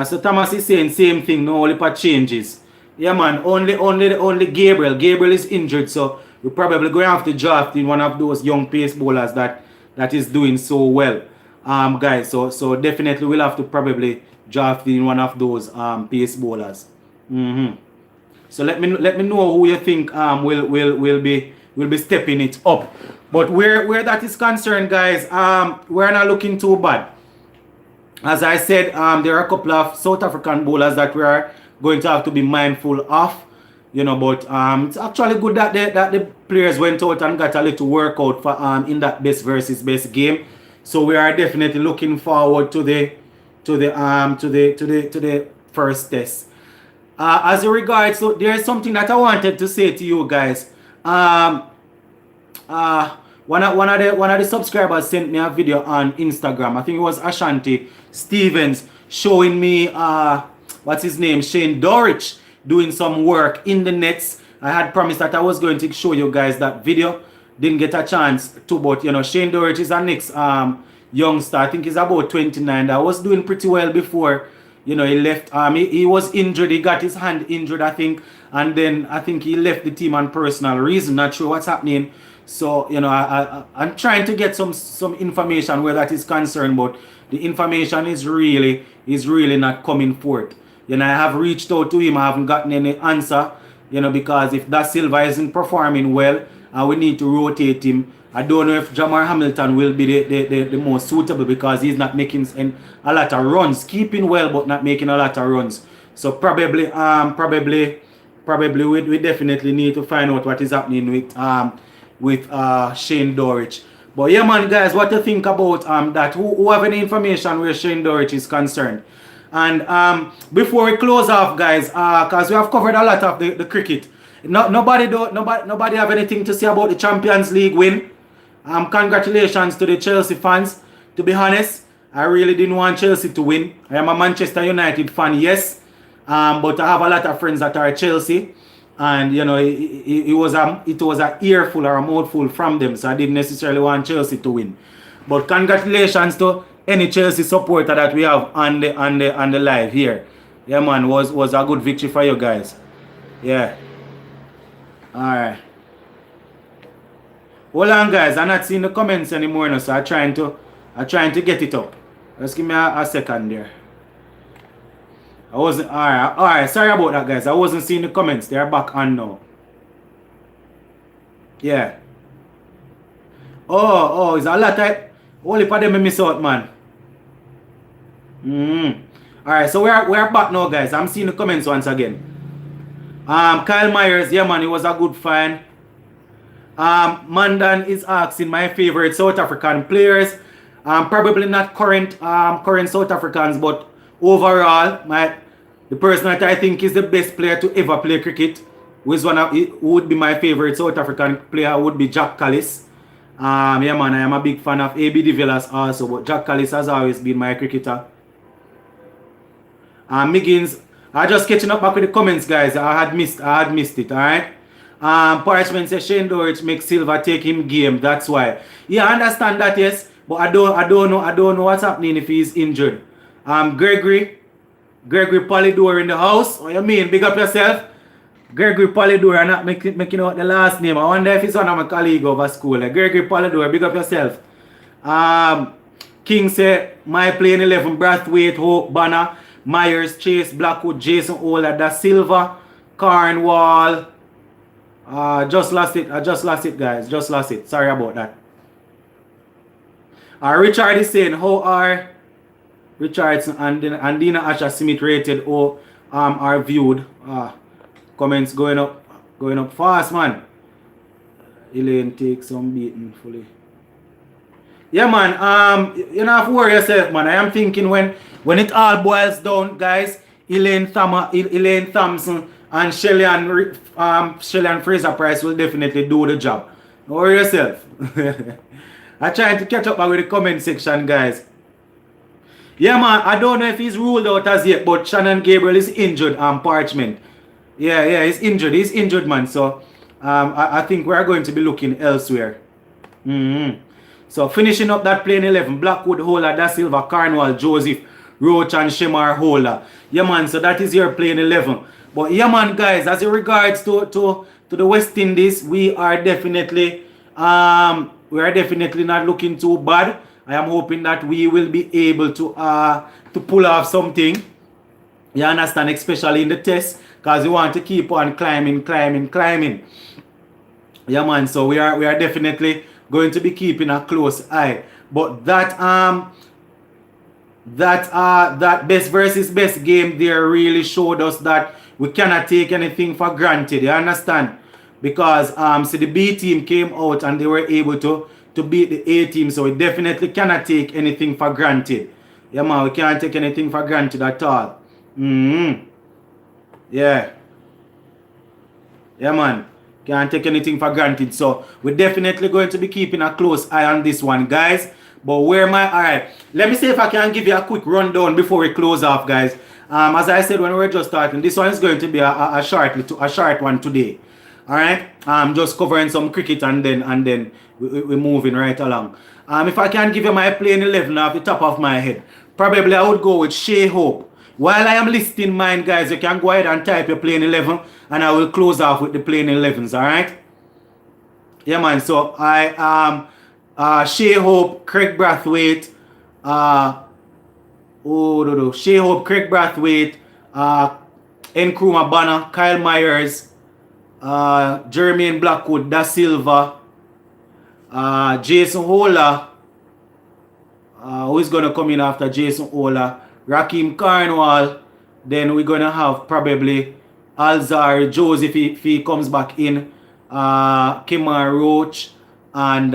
Speaker 1: So Thomas is saying same thing, no only for changes. Yeah, man, only Gabriel. Gabriel is injured, so we're probably going to have to draft in one of those young pace bowlers that is doing so well, guys. So definitely we'll have to probably draft in one of those pace bowlers. So let me know who you think will be stepping it up. But where that is concerned, guys, we're not looking too bad. As I said, there are a couple of South African bowlers that we are going to have to be mindful of, you know. But it's actually good that the players went out and got a little workout for in that best versus best game. So we are definitely looking forward to the first test. As a regards, so there's something that I wanted to say to you guys. One of the subscribers sent me a video on Instagram. I think it was Ashanti Stevens showing me what's his name, Shane Dorich, doing some work in the nets. I had promised that I was going to show you guys that video. Didn't get a chance to, but you know, Shane Dorich is our next youngster. I think he's about 29. I was doing pretty well before, you know, he left. He was injured. He got his hand injured, I think, and then I think he left the team on personal reason. Not sure what's happening. So, you know, I'm trying to get some information where that is concerned, but the information is really not coming forth. You know, I have reached out to him. I haven't gotten any answer, you know, because if Da Silva isn't performing well, we need to rotate him. I don't know if Jamar Hamilton will be the most suitable, because he's not making a lot of runs, keeping well but not making a lot of runs. So probably we definitely need to find out what is happening with Shane Dorich. But yeah, man, guys, what do you think about that? Who have any information where Shane Dorich is concerned? And before we close off, guys, because we have covered a lot of the cricket. Nobody have anything to say about the Champions League win. Congratulations to the Chelsea fans. To be honest, I really didn't want Chelsea to win. I am a Manchester United fan, yes, but I have a lot of friends that are Chelsea, and you know, it was a earful or a mouthful from them, so I didn't necessarily want Chelsea to win. But congratulations to any Chelsea supporter that we have on the live here. Yeah, man, was a good victory for you guys. Yeah. All right. Hold on, guys. I'm not seeing the comments anymore now, so I'm trying to get it up. Just give me a second there. I wasn't all right. Sorry about that, guys. I wasn't seeing the comments. They're back on now. Yeah. Oh, it's a lot of only for them I miss out, man. Alright, so we're back now, guys. I'm seeing the comments once again. Kyle Myers, yeah man, he was a good find. Mandan is asking my favorite South African players. Probably not current South Africans, but overall, the person that I think is the best player to ever play cricket, who would be my favorite South African player, would be Jack Callis. Yeah man, I am a big fan of AB de Villiers also, but Jack Callis has always been my cricketer. Miggins, I just catching up back with the comments, guys. I had missed it, alright? Parchment says Shane Dorich makes Silva take him game, that's why. Yeah, I understand that, yes. But I don't know what's happening if he's injured. Gregory Polydor in the house. What you mean? Big up yourself. Gregory Polydor, I'm not making out the last name. I wonder if he's one of my colleague over school. Gregory Polydor, big up yourself. King said, my playing 11, Brathwaite, Hope, Banner, Myers, Chase, Blackwood, Jason Ola, Da Silva, Cornwall. Just lost it, guys. Just lost it. Sorry about that. Richard is saying, how are Richardson and Dina Asher Smith rated or are viewed? Comments going up fast, man. Elaine takes some beating fully. Yeah, man. You don't have to worry yourself, man. I am thinking when it all boils down, guys, Elaine Thompson and Shelly and Fraser Price will definitely do the job. Don't worry yourself. I'm trying to catch up with the comment section, guys. Yeah, man. I don't know if he's ruled out as yet, but Shannon Gabriel is injured on Parchment. Yeah, he's injured. He's injured, man. So, I think we're going to be looking elsewhere. So, finishing up that playing 11, Blackwood, Hola, Da Silva, Cornwall, Joseph, Roach, and Shemar Hola. Yeah, man. So, that is your playing 11. But, yeah, man, guys, as in regards to the West Indies, we are definitely not looking too bad. I am hoping that we will be able to pull off something. You understand, especially in the test, because we want to keep on climbing. Yeah, man. So we are definitely going to be keeping a close eye. But that best versus best game there really showed us that we cannot take anything for granted. You understand? Because so the B team came out and they were able to beat the A team. So we definitely cannot take anything for granted. Yeah, man. We can't take anything for granted at all. Yeah, man. Can't take anything for granted. So we're definitely going to be keeping a close eye on this one, guys. But alright, let me see if I can give you a quick rundown before we close off, guys. As I said when we were just starting, this one is going to be a short one today. Alright, just covering some cricket and then we're moving right along. If I can give you my playing 11 off the top of my head, probably I would go with Shea Hope. While I am listing mine, guys, you can go ahead and type your playing 11 and I will close off with the playing 11s, alright? Yeah, man. So I Shea Hope, Craig Brathwaite, Shea Hope, Craig Brathwaite, Nkrumah Banner, Kyle Myers, Jermaine Blackwood, Da Silva, Jason Hola, who is going to come in after Jason Hola, Rakeem Cornwall, then we're going to have probably Alzar Joseph if he comes back in, Kemar Roach, and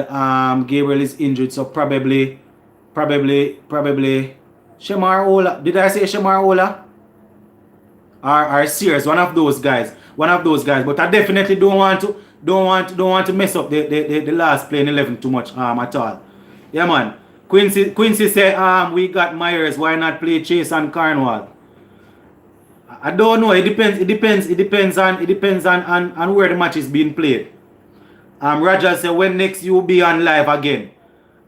Speaker 1: Gabriel is injured, so probably Shemar Ola. Did I say Shemar Ola? Or Sears, one of those guys. But I definitely don't want to mess up the last playing 11 too much at all. Yeah, man. Quincy said we got Myers. Why not play Chase and Cornwall? I don't know. It depends on where the match is being played. Roger said, when next you will be on live again?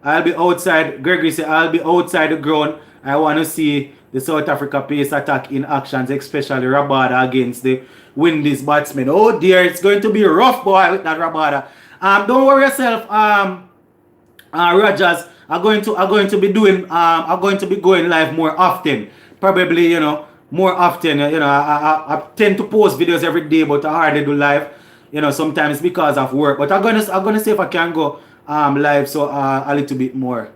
Speaker 1: I'll be outside. Gregory said, I'll be outside the ground. I want to see the South Africa pace attack in actions, especially Rabada against the Windies batsmen. Oh dear, it's going to be a rough boy with that Rabada. Don't worry yourself, Rogers. I'm going to be going live more often. Probably, more often. I tend to post videos every day, but I hardly do live. Sometimes because of work. But I'm gonna see if I can go live so a little bit more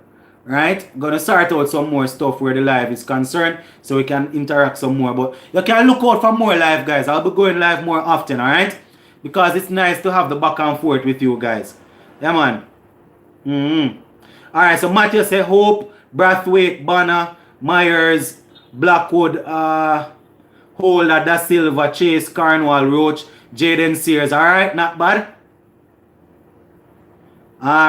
Speaker 1: right? Gonna start out some more stuff where the live is concerned, so we can interact some more. But you can look out for more live, guys. I'll be going live more often, alright? Because it's nice to have the back and forth with you guys. Yeah, man. Alright, so Matthew say Hope, Brathwaite, Banner, Myers, Blackwood, Holder, Da Silva, Chase, Cornwall, Roach, Jaden Sears. Alright, not bad.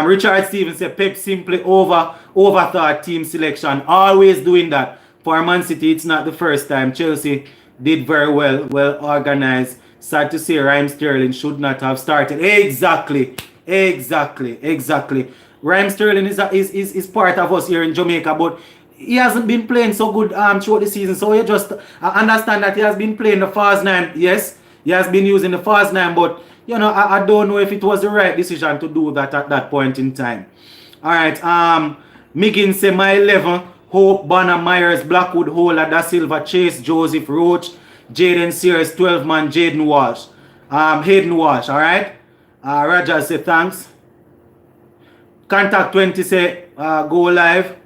Speaker 1: Richard Stevens said Pep simply overthought team selection. Always doing that. For Man City, it's not the first time. Chelsea did very well organized. Sad to say Raheem Sterling should not have started. Exactly. Raheem Sterling is part of us here in Jamaica, but he hasn't been playing so good throughout the season. So you just understand that he has been playing the fast nine. Yes, he has been using the fast nine, but you know, I don't know if it was the right decision to do that at that point in time. Alright, Miggins say my 11, Hope, Banner, Myers, Blackwood, Holder, Da Silva, Chase, Joseph, Roach, Jaden Sears, 12 man, Hayden Walsh, alright? Rogers say thanks. Contact 20 say go live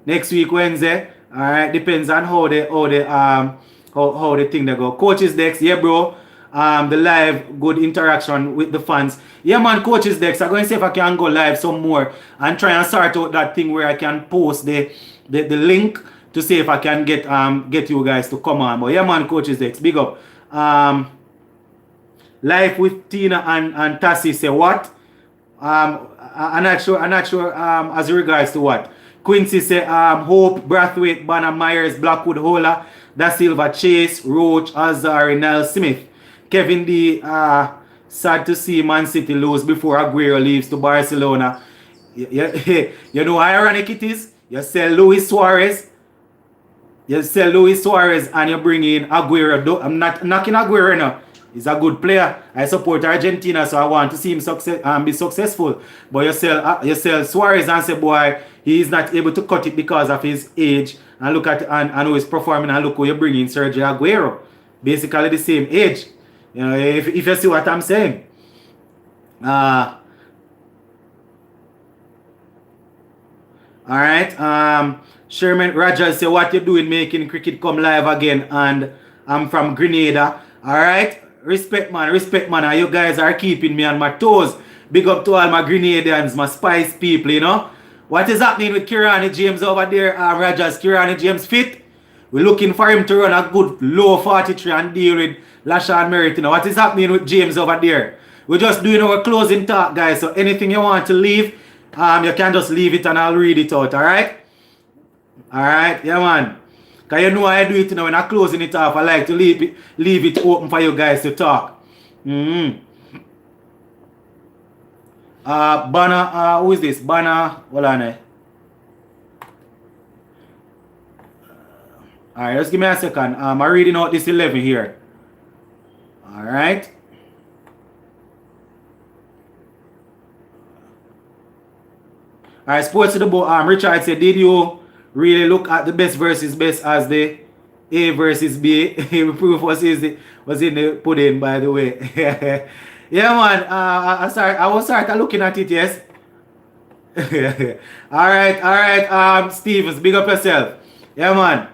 Speaker 1: next week Wednesday. Alright, depends on how the thing they go. Coaches Dex, yeah bro. The live, good interaction with the fans. Yeah man, Coaches Dex, I'm going to see if I can go live some more and try and sort out that thing where I can post the link to see if I can get you guys to come on. But yeah man, Coaches Dex, big up. Live with Tina and Tassie say what? I'm not sure as regards to what. Quincy say Hope, Brathwaite, Banner, Myers, Blackwood, Hola, Da Silva, Chase, Roach, Azari, Nell Smith. Kevin D, sad to see Man City lose before Aguero leaves to Barcelona. You know how ironic it is? You sell Luis Suarez and you bring in Aguero. I'm not knocking Aguero now. He's a good player. I support Argentina, so I want to see him be successful. But you sell Suarez and say, boy, he is not able to cut it because of his age. And look at and how he's performing, and look who you bring in, Sergio Aguero. Basically the same age. You know, if you see what I'm saying. Alright. Sherman Rogers say what you doing making cricket come live again, and I'm from Grenada. Alright. Respect man. And you guys are keeping me on my toes. Big up to all my Grenadians, my Spice people, you know. What is happening with Kirani James over there, Rogers? Kirani James fit? We're looking for him to run a good low 43 and deal with Lashawn Merritt. You know, what is happening with James over there? We're just doing our closing talk, guys. So anything you want to leave, you can just leave it and I'll read it out, alright? Alright, yeah man. Because you know I do it, you know, when I'm closing it off, I like to leave it open for you guys to talk. Banner, who is this? Banner, hold on. Alright, just give me a second. I'm reading out this 11 here. Alright. Alright, Sports to the Boat. Richard said, did you really look at the best versus best as the A versus B? Proof was in the pudding, by the way. Yeah, man. I was started looking at it, yes. Alright, Stevens, big up yourself. Yeah, man.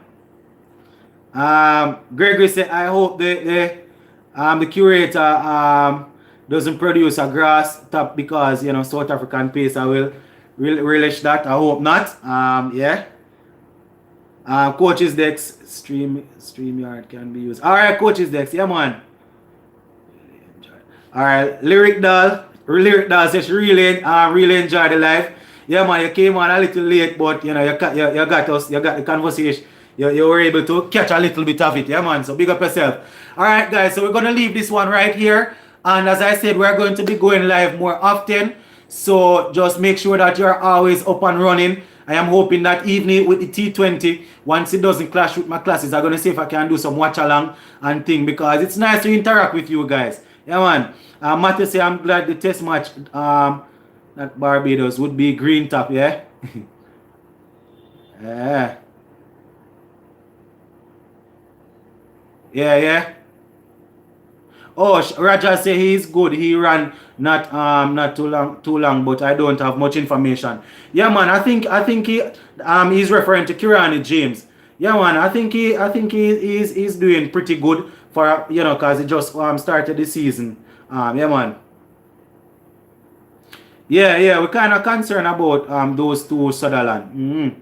Speaker 1: Gregory said, I hope the curator doesn't produce a grass top because, you know, South African pacer will relish that. I hope not. Yeah. Coaches Dex, StreamYard can be used. Alright, Coaches Dex, yeah, man. Alright, Lyric Doll says she really enjoyed the live. Yeah, man, you came on a little late, but you know, you got the conversation. You were able to catch a little bit of it, yeah, man. So big up yourself. Alright, guys, so we're gonna leave this one right here. And as I said, we're going to be going live more often. So just make sure that you're always up and running. I am hoping that evening with the T20, once it doesn't clash with my classes, I'm going to see if I can do some watch along and thing, because it's nice to interact with you guys. Yeah, man. Matthew say, I'm glad the test match at Barbados would be green top, yeah? Yeah. Oh, Roger say he's good. He ran not too long, but I don't have much information. Yeah, man. I think he's referring to Kirani James. Yeah, man. I think he's doing pretty good for cause he just started the season. Yeah, man. Yeah, we're kind of concerned about those two Sutherland.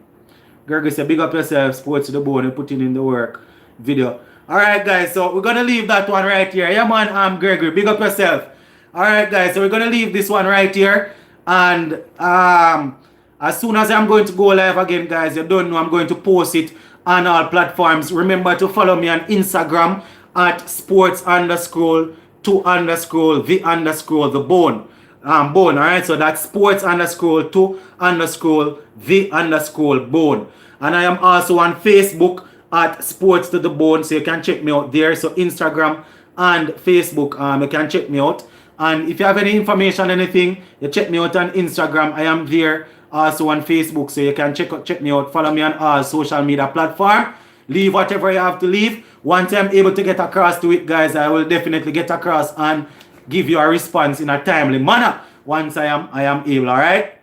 Speaker 1: Gregory said, big up yourself, sports to the bone, and putting in the work video. Alright, guys, so we're gonna leave that one right here. Yeah, man, Gregory, big up yourself. Alright, guys, so we're gonna leave this one right here. And as soon as I'm going to go live again, guys, you don't know I'm going to post it on all platforms. Remember to follow me on Instagram at sports_to_the bone. Alright, so that's sports_to_the_bone. And I am also on Facebook at sports to the bone, so you can check me out there. So Instagram and Facebook, you can check me out. And if you have any information, anything, you check me out on Instagram. I am there also on Facebook, so you can check me out. Follow me on all social media platforms. Leave whatever you have to leave. Once I'm able to get across to it, guys, I will definitely get across and give you a response in a timely manner once I am able. All right.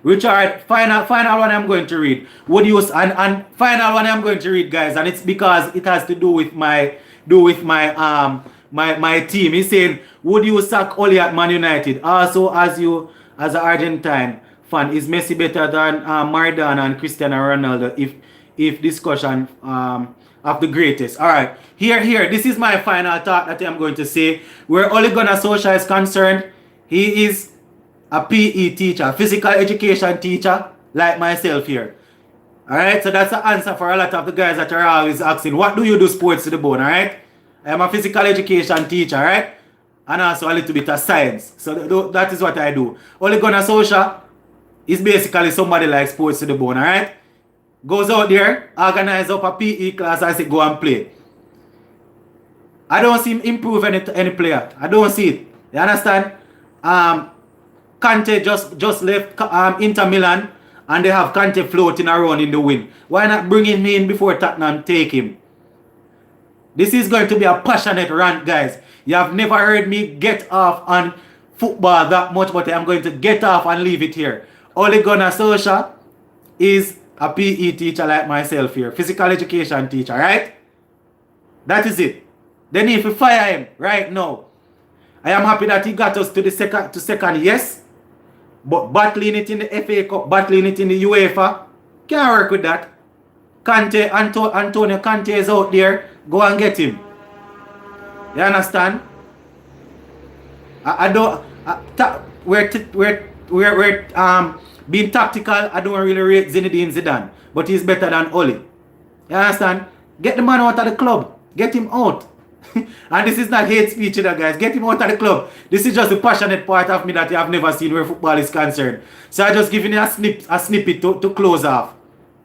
Speaker 1: Richard, final one I'm going to read. Would you and final one I'm going to read, guys, and it's because it has to do with my my team. He's saying, would you sack Oli at Man United? Also, as an Argentine fan, is Messi better than Maradona and Cristiano Ronaldo? If discussion of the greatest. All right, here. This is my final thought that I'm going to say. Where Ole Gunnar Solskjaer is concerned, he is a PE teacher, physical education teacher, like myself here. Alright, so that's the answer for a lot of the guys that are always asking, what do you do sports to the bone, alright? I am a physical education teacher, alright? And also a little bit of science. So that is what I do. Ole Gunnar Solskjaer is basically somebody like sports to the bone, alright? Goes out there, organize up a PE class, I say go and play. I don't see him improve any player. I don't see it. You understand? Kante just left Inter Milan and they have Kante floating around in the wind. Why not bring him in before Tottenham take him? This is going to be a passionate rant, guys. You have never heard me get off on football that much, but I'm going to get off and leave it here. Ole Gunnar Solskjaer is a PE teacher like myself here. Physical education teacher, right? That is it. Then if we fire him right now, I am happy that he got us to the second, yes. But battling it in the FA Cup, battling it in the UEFA, can't work with that. Kante, Antonio Kante is out there. Go and get him. You understand? We're being tactical. I don't really rate Zinedine Zidane, but he's better than Oli. You understand? Get the man out of the club. Get him out. And this is not hate speech either, guys. Get him out of the club. This is just the passionate part of me that you have never seen where football is concerned. So I just giving you a snippet to close off.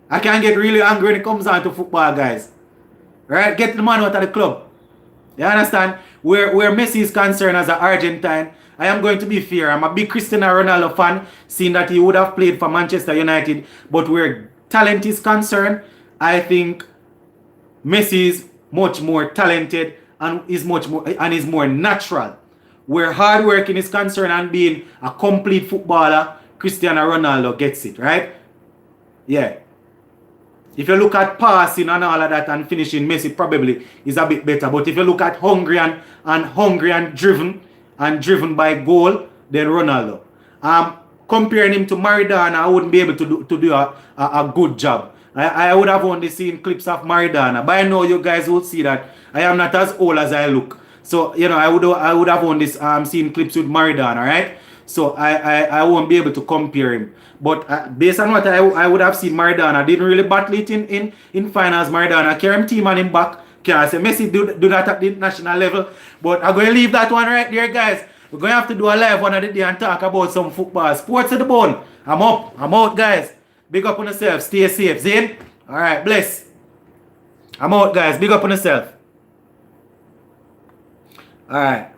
Speaker 1: I can get really angry when it comes down to football, guys. Right? Get the man out of the club. You understand? Where Messi is concerned as an Argentine, I am going to be fair. I'm a big Cristiano Ronaldo fan, seeing that he would have played for Manchester United. But where talent is concerned, I think Messi is much more talented and is more natural. Where hard working is concerned and being a complete footballer, Cristiano Ronaldo gets it, right? Yeah. If you look at passing and all of that and finishing, Messi probably is a bit better. But if you look at hungry and driven by goal, then Ronaldo. Comparing him to Maradona, I wouldn't be able to do a good job. I would have only seen clips of Maradona. But I know you guys will see that I am not as old as I look. So, I would have only seen clips with Maradona, right? So I won't be able to compare him. But based on what I would have seen, Maradona didn't really battle it in finals. Maradona carry him team on him back. Can I say Messi do that at the national level? But I'm going to leave that one right there, guys. We're going to have to do a live one of the day and talk about some football. Sports to the bone. I'm up. I'm out, guys. Big up on yourself. Stay safe. Zane? Alright, bless. I'm out, guys. Big up on yourself. Alright.